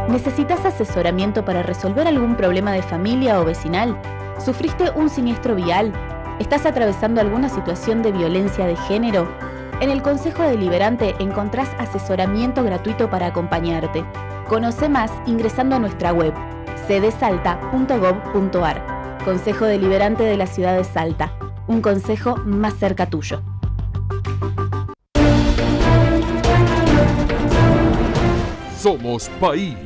¿Necesitas asesoramiento para resolver algún problema de familia o vecinal? ¿Sufriste un siniestro vial? ¿Estás atravesando alguna situación de violencia de género? En el Consejo Deliberante encontrás asesoramiento gratuito para acompañarte. Conoce más ingresando a nuestra web cdsalta.gov.ar. Consejo Deliberante de la Ciudad de Salta. Un consejo más cerca tuyo. Somos País,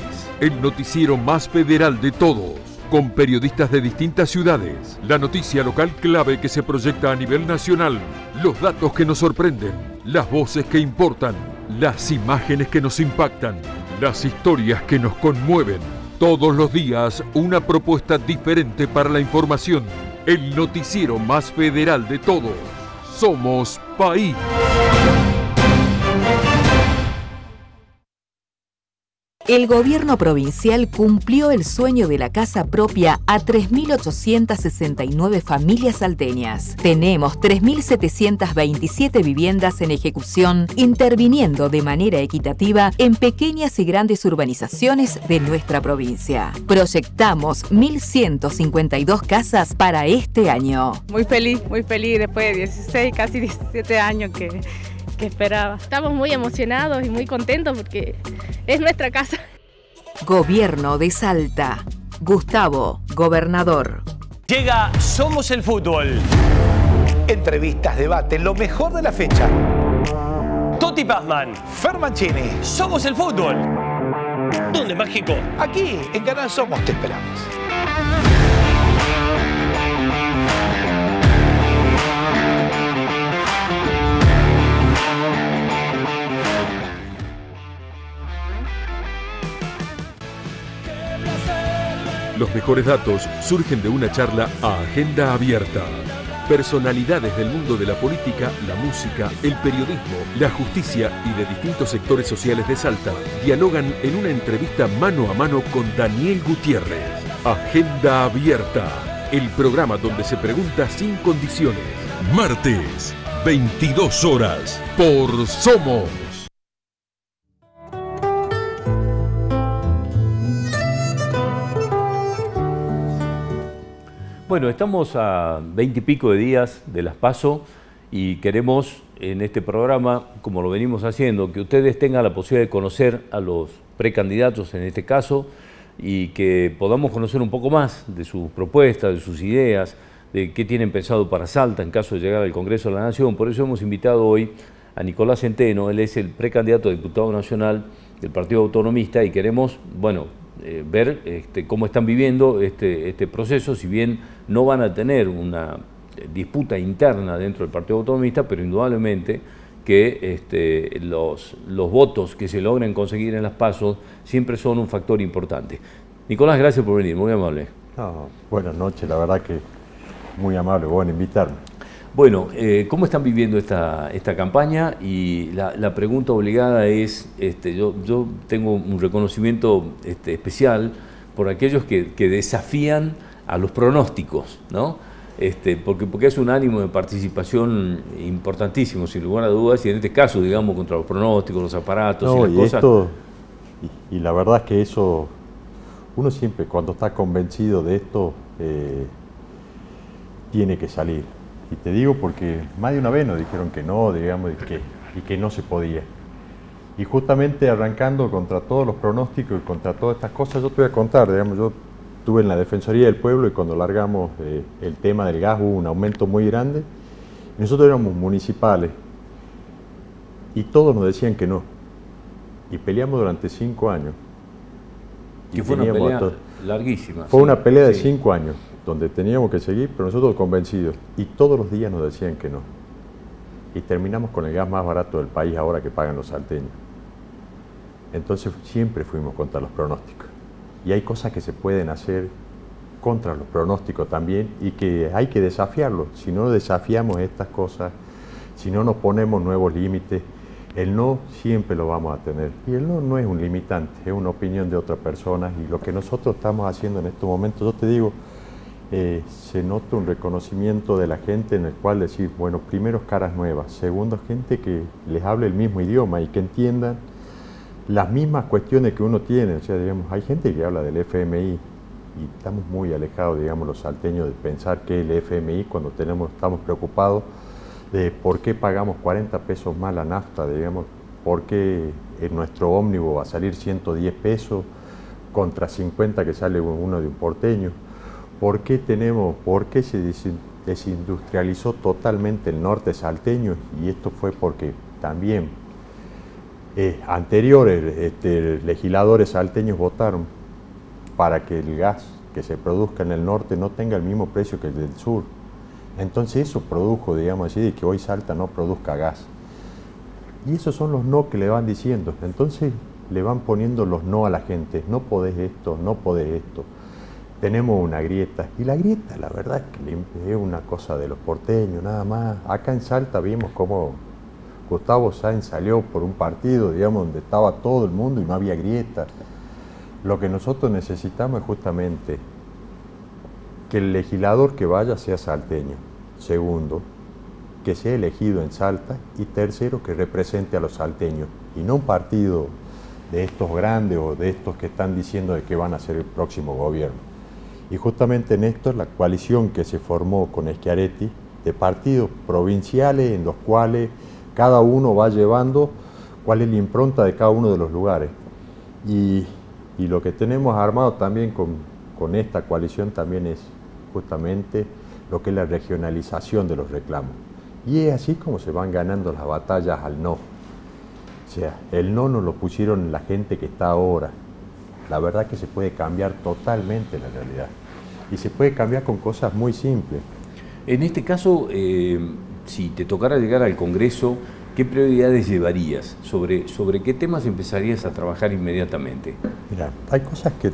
el noticiero más federal de todos, con periodistas de distintas ciudades, la noticia local clave que se proyecta a nivel nacional, los datos que nos sorprenden, las voces que importan, las imágenes que nos impactan, las historias que nos conmueven. Todos los días una propuesta diferente para la información. El noticiero más federal de todos. Somos País. El gobierno provincial cumplió el sueño de la casa propia a 3.869 familias salteñas. Tenemos 3.727 viviendas en ejecución, interviniendo de manera equitativa en pequeñas y grandes urbanizaciones de nuestra provincia. Proyectamos 1.152 casas para este año. Muy feliz después de 16, casi 17 años que esperaba. Estamos muy emocionados y muy contentos porque es nuestra casa. Gobierno de Salta. Gustavo, gobernador. Llega Somos el Fútbol. Entrevistas, debate, lo mejor de la fecha. Toti Pazman, Fer Mancini, Somos el Fútbol. ¿Dónde, Mágico? Aquí, en Canal Somos, te esperamos. Los mejores datos surgen de una charla a agenda abierta. Personalidades del mundo de la política, la música, el periodismo, la justicia y de distintos sectores sociales de Salta dialogan en una entrevista mano a mano con Daniel Gutiérrez. Agenda abierta, el programa donde se pregunta sin condiciones. Martes, 22 horas, por Somos. Bueno, estamos a 20 y pico de días de las PASO y queremos en este programa, como lo venimos haciendo, que ustedes tengan la posibilidad de conocer a los precandidatos en este caso y que podamos conocer un poco más de sus propuestas, de sus ideas, de qué tienen pensado para Salta en caso de llegar al Congreso de la Nación. Por eso hemos invitado hoy a Nicolás Centeno. Él es el precandidato a diputado nacional del Partido Autonomista y queremos, bueno, ver cómo están viviendo este proceso, si bien no van a tener una disputa interna dentro del Partido Autonomista, pero indudablemente que los votos que se logren conseguir en las PASO siempre son un factor importante. Nicolás, gracias por venir, muy amable. No, buenas noches, la verdad que muy amable, bueno, invitarme. Bueno, ¿cómo están viviendo esta campaña? Y la pregunta obligada es, yo tengo un reconocimiento especial por aquellos que desafían a los pronósticos, ¿no? Porque es un ánimo de participación importantísimo, sin lugar a dudas, y en este caso, digamos, contra los pronósticos, los aparatos no, y las cosas. Y la verdad es que eso, uno siempre cuando está convencido de esto, tiene que salir. Y te digo porque más de una vez nos dijeron que no, digamos, y que no se podía. Y justamente arrancando contra todos los pronósticos y contra todas estas cosas, yo te voy a contar, digamos, yo estuve en la Defensoría del Pueblo y cuando largamos el tema del gas hubo un aumento muy grande. Y nosotros éramos municipales y todos nos decían que no. Y peleamos durante 5 años. Y fue una pelea larguísima. Fue una pelea de 5 años, donde teníamos que seguir, pero nosotros convencidos. Y todos los días nos decían que no. Y terminamos con el gas más barato del país ahora que pagan los salteños. Entonces siempre fuimos contra los pronósticos. Y hay cosas que se pueden hacer contra los pronósticos también y que hay que desafiarlos. Si no desafiamos estas cosas, si no nos ponemos nuevos límites, el no siempre lo vamos a tener. Y el no no es un limitante, es una opinión de otra persona. Y lo que nosotros estamos haciendo en estos momentos, yo te digo, se nota un reconocimiento de la gente en el cual decir, bueno, primero caras nuevas, segundo gente que les hable el mismo idioma y que entiendan las mismas cuestiones que uno tiene. O sea, digamos, hay gente que habla del FMI y estamos muy alejados, digamos, los salteños de pensar que el FMI cuando estamos preocupados de por qué pagamos 40 pesos más la nafta, digamos, por qué en nuestro ómnibus va a salir 110 pesos contra 50 que sale uno de un porteño. ¿Por qué se desindustrializó totalmente el norte salteño? Y esto fue porque también anteriores legisladores salteños votaron para que el gas que se produzca en el norte no tenga el mismo precio que el del sur. Entonces eso produjo, digamos así, de que hoy Salta no produzca gas. Y esos son los no que le van diciendo. Entonces le van poniendo los no a la gente. No podés esto, no podés esto. Tenemos una grieta. Y la grieta, la verdad, es que es una cosa de los porteños, nada más. Acá en Salta vimos cómo Gustavo Sáenz salió por un partido, digamos, donde estaba todo el mundo y no había grieta. Lo que nosotros necesitamos es justamente que el legislador que vaya sea salteño. Segundo, que sea elegido en Salta. Y tercero, que represente a los salteños. Y no un partido de estos grandes o de estos que están diciendo de que van a ser el próximo gobierno. Y justamente en esto, la coalición que se formó con Schiaretti, de partidos provinciales en los cuales cada uno va llevando cuál es la impronta de cada uno de los lugares. Y lo que tenemos armado también con esta coalición también es justamente lo que es la regionalización de los reclamos. Y es así como se van ganando las batallas al no. O sea, el no nos lo pusieron la gente que está ahora. La verdad que se puede cambiar totalmente la realidad. Y se puede cambiar con cosas muy simples. En este caso, si te tocara llegar al Congreso, ¿qué prioridades llevarías? ¿Sobre qué temas empezarías a trabajar inmediatamente? Mira, hay cosas que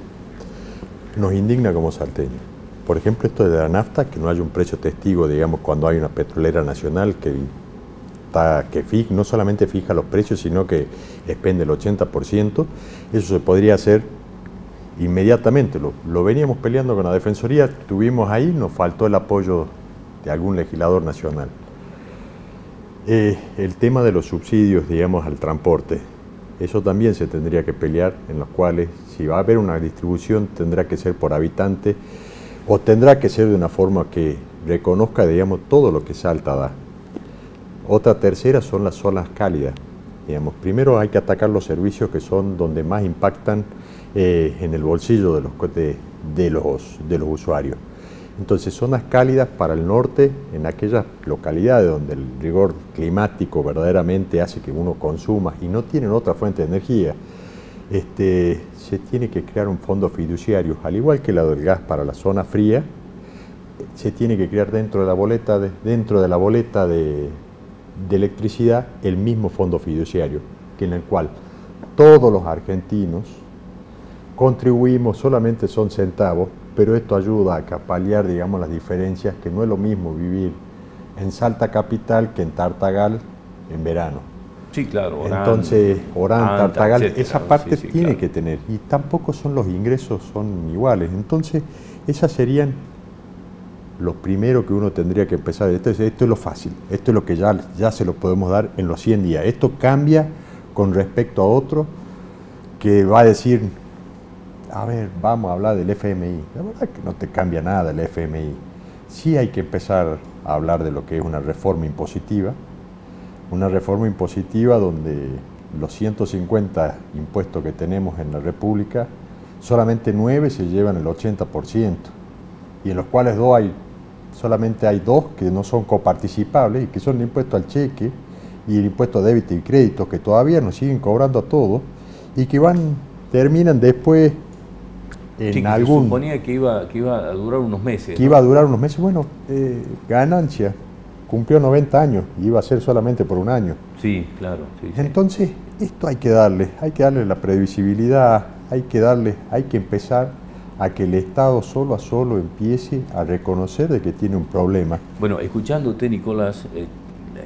nos indigna como salteños. Por ejemplo, esto de la nafta, que no haya un precio testigo, digamos, cuando hay una petrolera nacional que no solamente fija los precios, sino que expende el 80%, eso se podría hacer inmediatamente. Lo veníamos peleando con la Defensoría, tuvimos ahí, nos faltó el apoyo de algún legislador nacional. El tema de los subsidios, digamos, al transporte, eso también se tendría que pelear, en los cuales, si va a haber una distribución, tendrá que ser por habitante, o tendrá que ser de una forma que reconozca, digamos, todo lo que Salta da. Otra tercera son las zonas cálidas. Digamos, primero hay que atacar los servicios que son donde más impactan en el bolsillo de los usuarios. Entonces, zonas cálidas para el norte, en aquellas localidades donde el rigor climático verdaderamente hace que uno consuma y no tienen otra fuente de energía, se tiene que crear un fondo fiduciario, al igual que la del gas para la zona fría, se tiene que crear dentro de la boleta de electricidad el mismo fondo fiduciario, en el cual todos los argentinos contribuimos, solamente son centavos, pero esto ayuda a paliar, digamos, las diferencias, que no es lo mismo vivir en Salta capital que en Tartagal en verano. Sí, claro. Entonces, Orán, Tartagal, etcétera, esa parte sí, tiene claro que tener, y tampoco son los ingresos, son iguales. Entonces, esas serían lo primero que uno tendría que empezar. Esto es lo fácil, esto es lo que ya se lo podemos dar en los 100 días. Esto cambia con respecto a otro que va a decir, a ver, vamos a hablar del FMI. La verdad que no te cambia nada el FMI. sí hay que empezar a hablar de lo que es una reforma impositiva donde los 150 impuestos que tenemos en la República, solamente 9 se llevan el 80%, y en los cuales solamente hay 2 que no son coparticipables, y que son el impuesto al cheque y el impuesto a débito y crédito, que todavía nos siguen cobrando a todos, y que terminan después en algún... Se suponía que iba a durar unos meses. Que iba a durar unos meses, bueno, ganancia. Cumplió 90 años y iba a ser solamente por un año. Sí, claro. Sí, Entonces, esto hay que darle la previsibilidad, hay que empezar a que el Estado solo a solo empiece a reconocer de que tiene un problema. Bueno, escuchándote, Nicolás,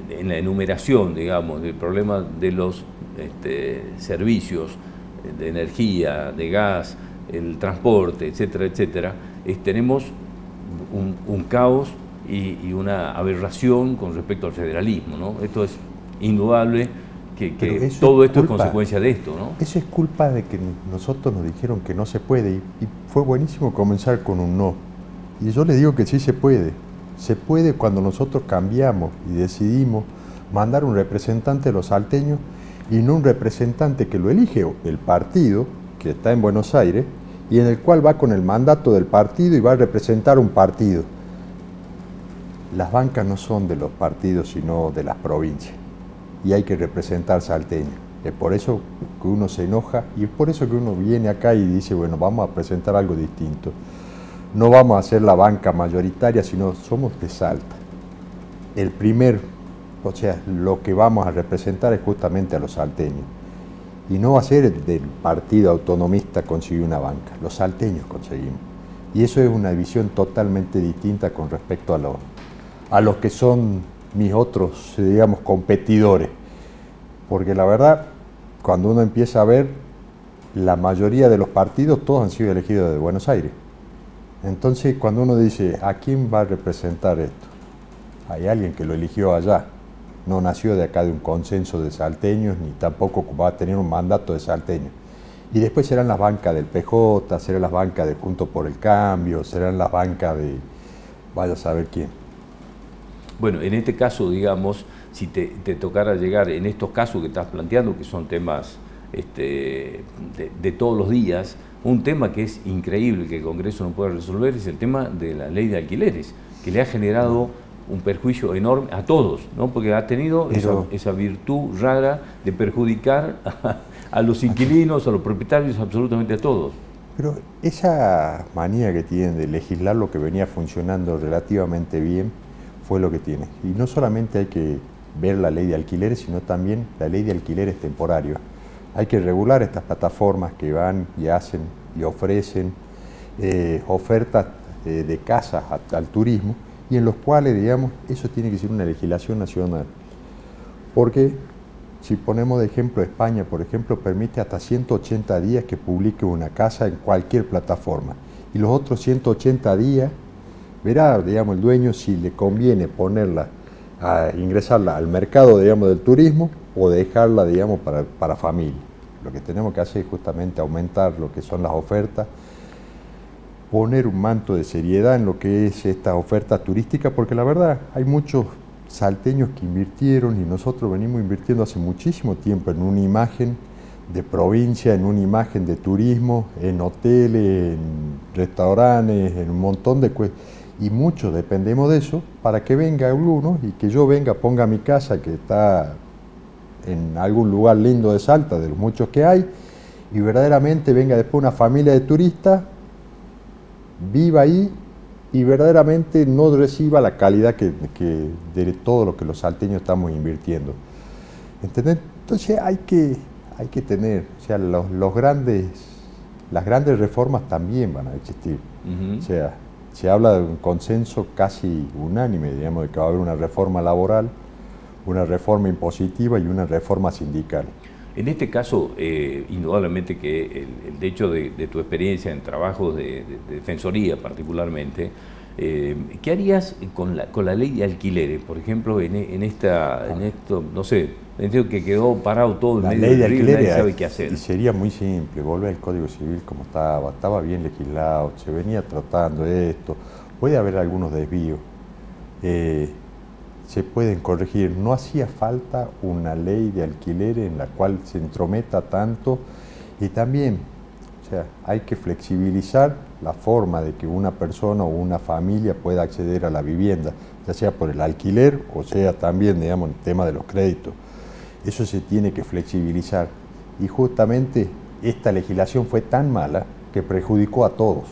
en la enumeración, digamos, del problema de los servicios de energía, de gas, el transporte, etcétera, etcétera, tenemos un caos y una aberración con respecto al federalismo, ¿no? Esto es indudable que todo esto es consecuencia de esto, ¿no? Eso es culpa de que nosotros nos dijeron que no se puede, y fue buenísimo comenzar con un no. Y yo les digo que sí se puede. Se puede cuando nosotros cambiamos y decidimos mandar un representante de los salteños, y no un representante que lo elige el partido, que está en Buenos Aires, y en el cual va con el mandato del partido y va a representar un partido. Las bancas no son de los partidos, sino de las provincias, y hay que representar salteños. Es por eso que uno se enoja, y es por eso que uno viene acá y dice, bueno, vamos a presentar algo distinto. No vamos a hacer la banca mayoritaria, sino somos de Salta. Lo que vamos a representar es justamente a los salteños. Y no va a ser del partido autonomista conseguir una banca, los salteños conseguimos. Y eso es una visión totalmente distinta con respecto a los que son mis otros, digamos, competidores. Porque la verdad, cuando uno empieza a ver, la mayoría de los partidos, todos han sido elegidos de Buenos Aires. Entonces, cuando uno dice, ¿a quién va a representar esto? Hay alguien que lo eligió allá. No nació de acá de un consenso de salteños, ni tampoco va a tener un mandato de salteños. Y después serán las bancas del PJ, serán las bancas de Juntos por el Cambio, serán las bancas de vaya a saber quién. Bueno, en este caso, digamos, si te tocara llegar en estos casos que estás planteando, que son temas de todos los días, un tema que es increíble que el Congreso no pueda resolver es el tema de la ley de alquileres, que le ha generado un perjuicio enorme a todos, ¿no? Porque ha tenido esa virtud rara de perjudicar a los inquilinos, a los propietarios, absolutamente a todos. Pero esa manía que tienen de legislar lo que venía funcionando relativamente bien fue lo que tiene. Y no solamente hay que ver la ley de alquileres, sino también la ley de alquileres temporarios. Hay que regular estas plataformas que van y hacen y ofrecen ofertas de casas al turismo, y en los cuales, digamos, eso tiene que ser una legislación nacional. Porque si ponemos de ejemplo España, por ejemplo, permite hasta 180 días que publique una casa en cualquier plataforma. Y los otros 180 días verá, digamos, el dueño si le conviene ponerla, ingresarla al mercado, digamos, del turismo, o dejarla, digamos, para familia. Lo que tenemos que hacer es justamente aumentar lo que son las ofertas, poner un manto de seriedad en lo que es esta oferta turística, porque la verdad hay muchos salteños que invirtieron, y nosotros venimos invirtiendo hace muchísimo tiempo en una imagen de provincia, en una imagen de turismo, en hoteles, en restaurantes, en un montón de cosas, y muchos dependemos de eso para que venga alguno y que yo venga, ponga mi casa que está en algún lugar lindo de Salta, de los muchos que hay, y verdaderamente venga después una familia de turistas, viva ahí y verdaderamente no reciba la calidad que de todo lo que los salteños estamos invirtiendo. ¿Entendés? Entonces hay que tener, o sea, las grandes reformas también van a existir. O sea, se habla de un consenso casi unánime, digamos, de que va a haber una reforma laboral, una reforma impositiva y una reforma sindical. En este caso, indudablemente que el hecho de tu experiencia en trabajos de defensoría particularmente, ¿qué harías con la ley de alquileres? Por ejemplo, en esto, no sé, entiendo que quedó parado todo el medio ley de alquileres, nadie sabe qué hacer. Y sería muy simple, volver al Código Civil como estaba bien legislado, se venía tratando esto, puede haber algunos desvíos, se pueden corregir. No hacía falta una ley de alquileres en la cual se entrometa tanto, y también, o sea, hay que flexibilizar la forma de que una persona o una familia pueda acceder a la vivienda, ya sea por el alquiler o sea también, digamos, el tema de los créditos. Eso se tiene que flexibilizar, y justamente esta legislación fue tan mala que perjudicó a todos.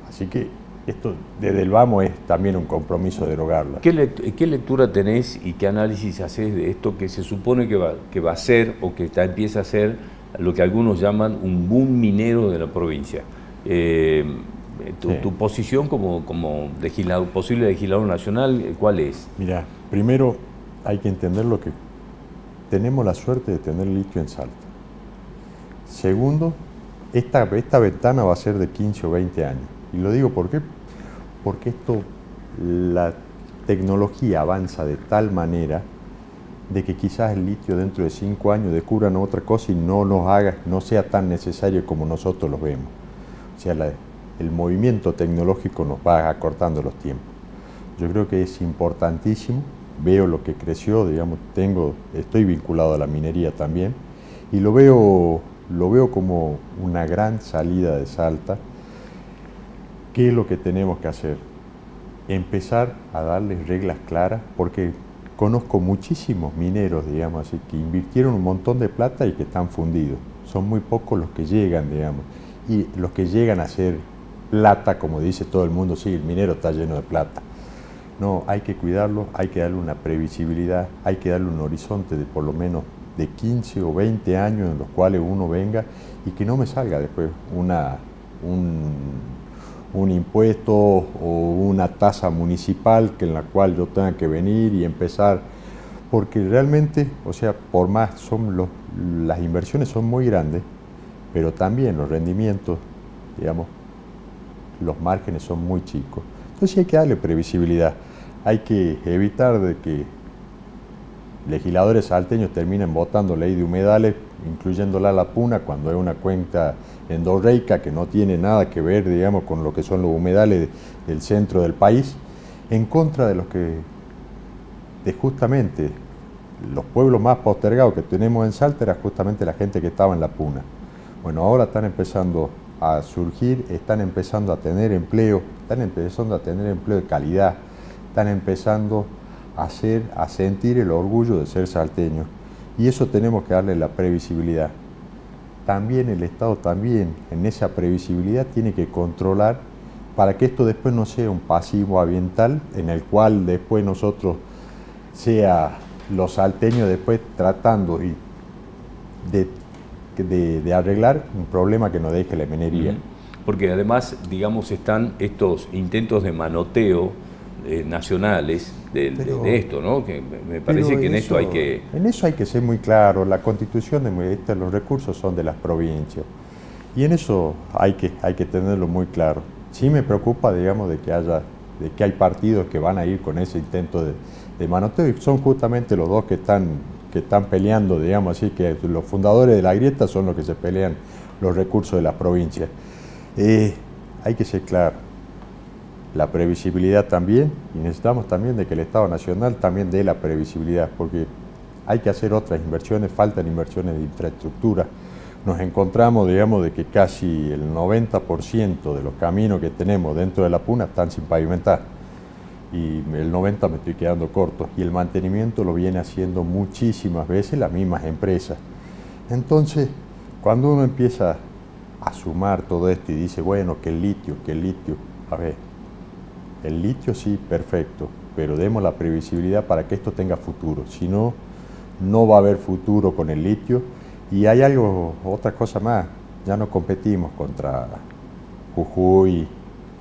Así que esto desde el vamos es también un compromiso derogarla. ¿Qué lectura tenés y qué análisis haces de esto que se supone que va a ser o que empieza a ser lo que algunos llaman un boom minero de la provincia? Tu posición como posible legislador nacional, ¿cuál es? Mira, primero hay que entender lo que tenemos la suerte de tener litio en Salta. Segundo, esta ventana va a ser de 15 o 20 años. Y lo digo ¿por qué? Porque la tecnología avanza de tal manera de que quizás el litio dentro de 5 años descubran otra cosa y no sea tan necesario como nosotros lo vemos. O sea, el movimiento tecnológico nos va acortando los tiempos. Yo creo que es importantísimo, veo lo que creció, digamos, estoy vinculado a la minería también, y lo veo como una gran salida de Salta. ¿Qué es lo que tenemos que hacer? Empezar a darles reglas claras, porque conozco muchísimos mineros, digamos así, que invirtieron un montón de plata y que están fundidos. Son muy pocos los que llegan, digamos, y los que llegan a hacer plata, como dice todo el mundo, sí, el minero está lleno de plata. No, hay que cuidarlo, hay que darle una previsibilidad, hay que darle un horizonte de por lo menos de 15 o 20 años en los cuales uno venga y que no me salga después un impuesto o una tasa municipal en la cual yo tenga que venir y empezar, porque realmente, o sea, por más las inversiones son muy grandes, pero también los rendimientos, digamos, los márgenes son muy chicos. Entonces hay que darle previsibilidad, hay que evitar de que legisladores salteños terminen votando ley de humedales, incluyéndola a la Puna, cuando hay una cuenca endorreica que no tiene nada que ver, digamos, con lo que son los humedales del centro del país, en contra de justamente los pueblos más postergados que tenemos en Salta, era justamente la gente que estaba en la Puna. Bueno, ahora están empezando a surgir, están empezando a tener empleo, de calidad, están empezando a sentir el orgullo de ser salteños, y eso tenemos que darle la previsibilidad. También el Estado en esa previsibilidad tiene que controlar para que esto después no sea un pasivo ambiental en el cual después nosotros los salteños después tratando de arreglar un problema que nos deje la minería. Porque además, digamos, están estos intentos de manoteo nacionales de esto, ¿no? Que me parece que en eso hay que... En eso hay que ser muy claro. La Constitución de los recursos son de las provincias, y en eso hay que tenerlo muy claro. Sí me preocupa, digamos, de que hay partidos que van a ir con ese intento de manoteo, y son justamente los dos que están peleando, digamos así, que los fundadores de la grieta son los que se pelean los recursos de las provincias. Hay que ser claro. La previsibilidad también, y necesitamos también de que el Estado Nacional también dé la previsibilidad, porque hay que hacer otras inversiones, faltan inversiones de infraestructura. Nos encontramos, digamos, de que casi el 90% de los caminos que tenemos dentro de la Puna están sin pavimentar, y el 90% me estoy quedando corto, y el mantenimiento lo viene haciendo muchísimas veces las mismas empresas. Entonces, cuando uno empieza a sumar todo esto y dice, bueno, que el litio, a ver, el litio sí, perfecto, pero demos la previsibilidad para que esto tenga futuro. Si no, no va a haber futuro con el litio. Y hay otra cosa más, ya no competimos contra Jujuy,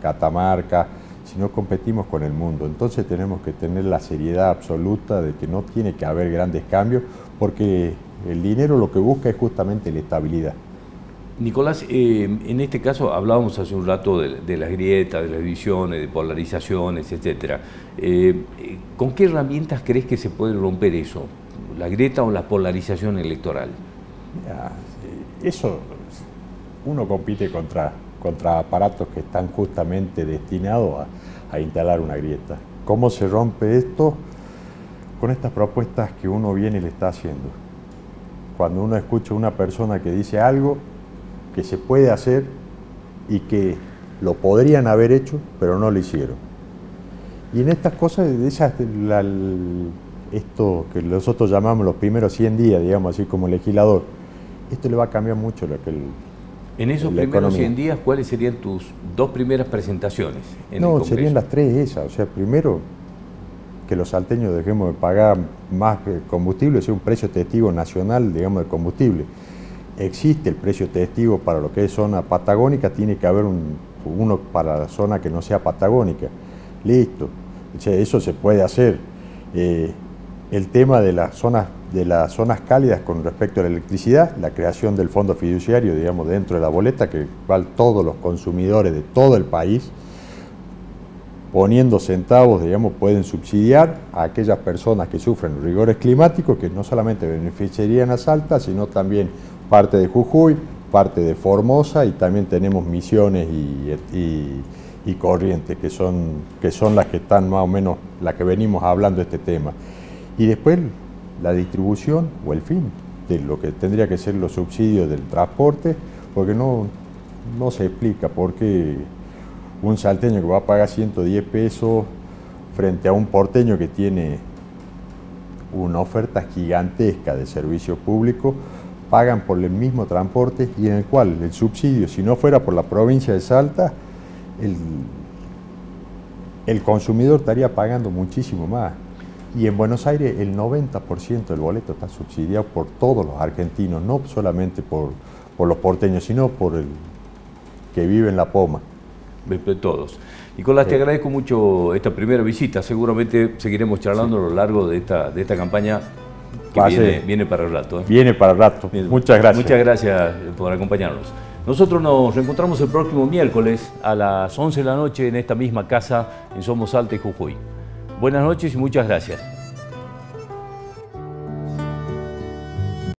Catamarca, sino competimos con el mundo. Entonces tenemos que tener la seriedad absoluta de que no tiene que haber grandes cambios, porque el dinero lo que busca es justamente la estabilidad. Nicolás, en este caso hablábamos hace un rato de las grietas, de las divisiones, de polarizaciones, etc. ¿Con qué herramientas crees que se puede romper eso? ¿La grieta o la polarización electoral? Eso, uno compite contra contra aparatos que están justamente destinados a instalar una grieta. ¿Cómo se rompe esto? Con estas propuestas que uno viene y le está haciendo. Cuando uno escucha a una persona que dice algo que se puede hacer y que lo podrían haber hecho, pero no lo hicieron. Y en estas cosas, esto que nosotros llamamos los primeros 100 días, digamos así como legislador, esto le va a cambiar mucho lo que en esos primeros 100 días, ¿cuáles serían tus 2 primeras presentaciones en el Congreso? Serían las 3 esas. O sea, primero, que los salteños dejemos de pagar más combustible, o sea, un precio testigo nacional, digamos, de combustible. Existe el precio testigo para lo que es zona patagónica, tiene que haber uno para la zona que no sea patagónica. Listo. O sea, eso se puede hacer. El tema de las zonas cálidas con respecto a la electricidad, la creación del fondo fiduciario, digamos, dentro de la boleta, que cual todos los consumidores de todo el país, poniendo centavos, digamos, pueden subsidiar a aquellas personas que sufren rigores climáticos, que no solamente beneficiarían a Salta, sino también parte de Jujuy, parte de Formosa, y también tenemos Misiones y Corrientes, que son las que están más o menos, las que venimos hablando de este tema. Y después la distribución o el fin de lo que tendría que ser los subsidios del transporte, porque no se explica por qué un salteño que va a pagar 110 pesos frente a un porteño que tiene una oferta gigantesca de servicios públicos, pagan por el mismo transporte y en el cual el subsidio, si no fuera por la provincia de Salta, el consumidor estaría pagando muchísimo más. Y en Buenos Aires el 90% del boleto está subsidiado por todos los argentinos, no solamente por los porteños, sino por el que vive en La Poma. De todos. Nicolás, te agradezco mucho esta primera visita. Seguramente seguiremos charlando a lo largo de esta campaña que viene para el rato. Viene para el rato. Muchas gracias. Muchas gracias por acompañarnos. Nosotros nos reencontramos el próximo miércoles a las 11 de la noche en esta misma casa en Somos Salta y Jujuy. Buenas noches y muchas gracias.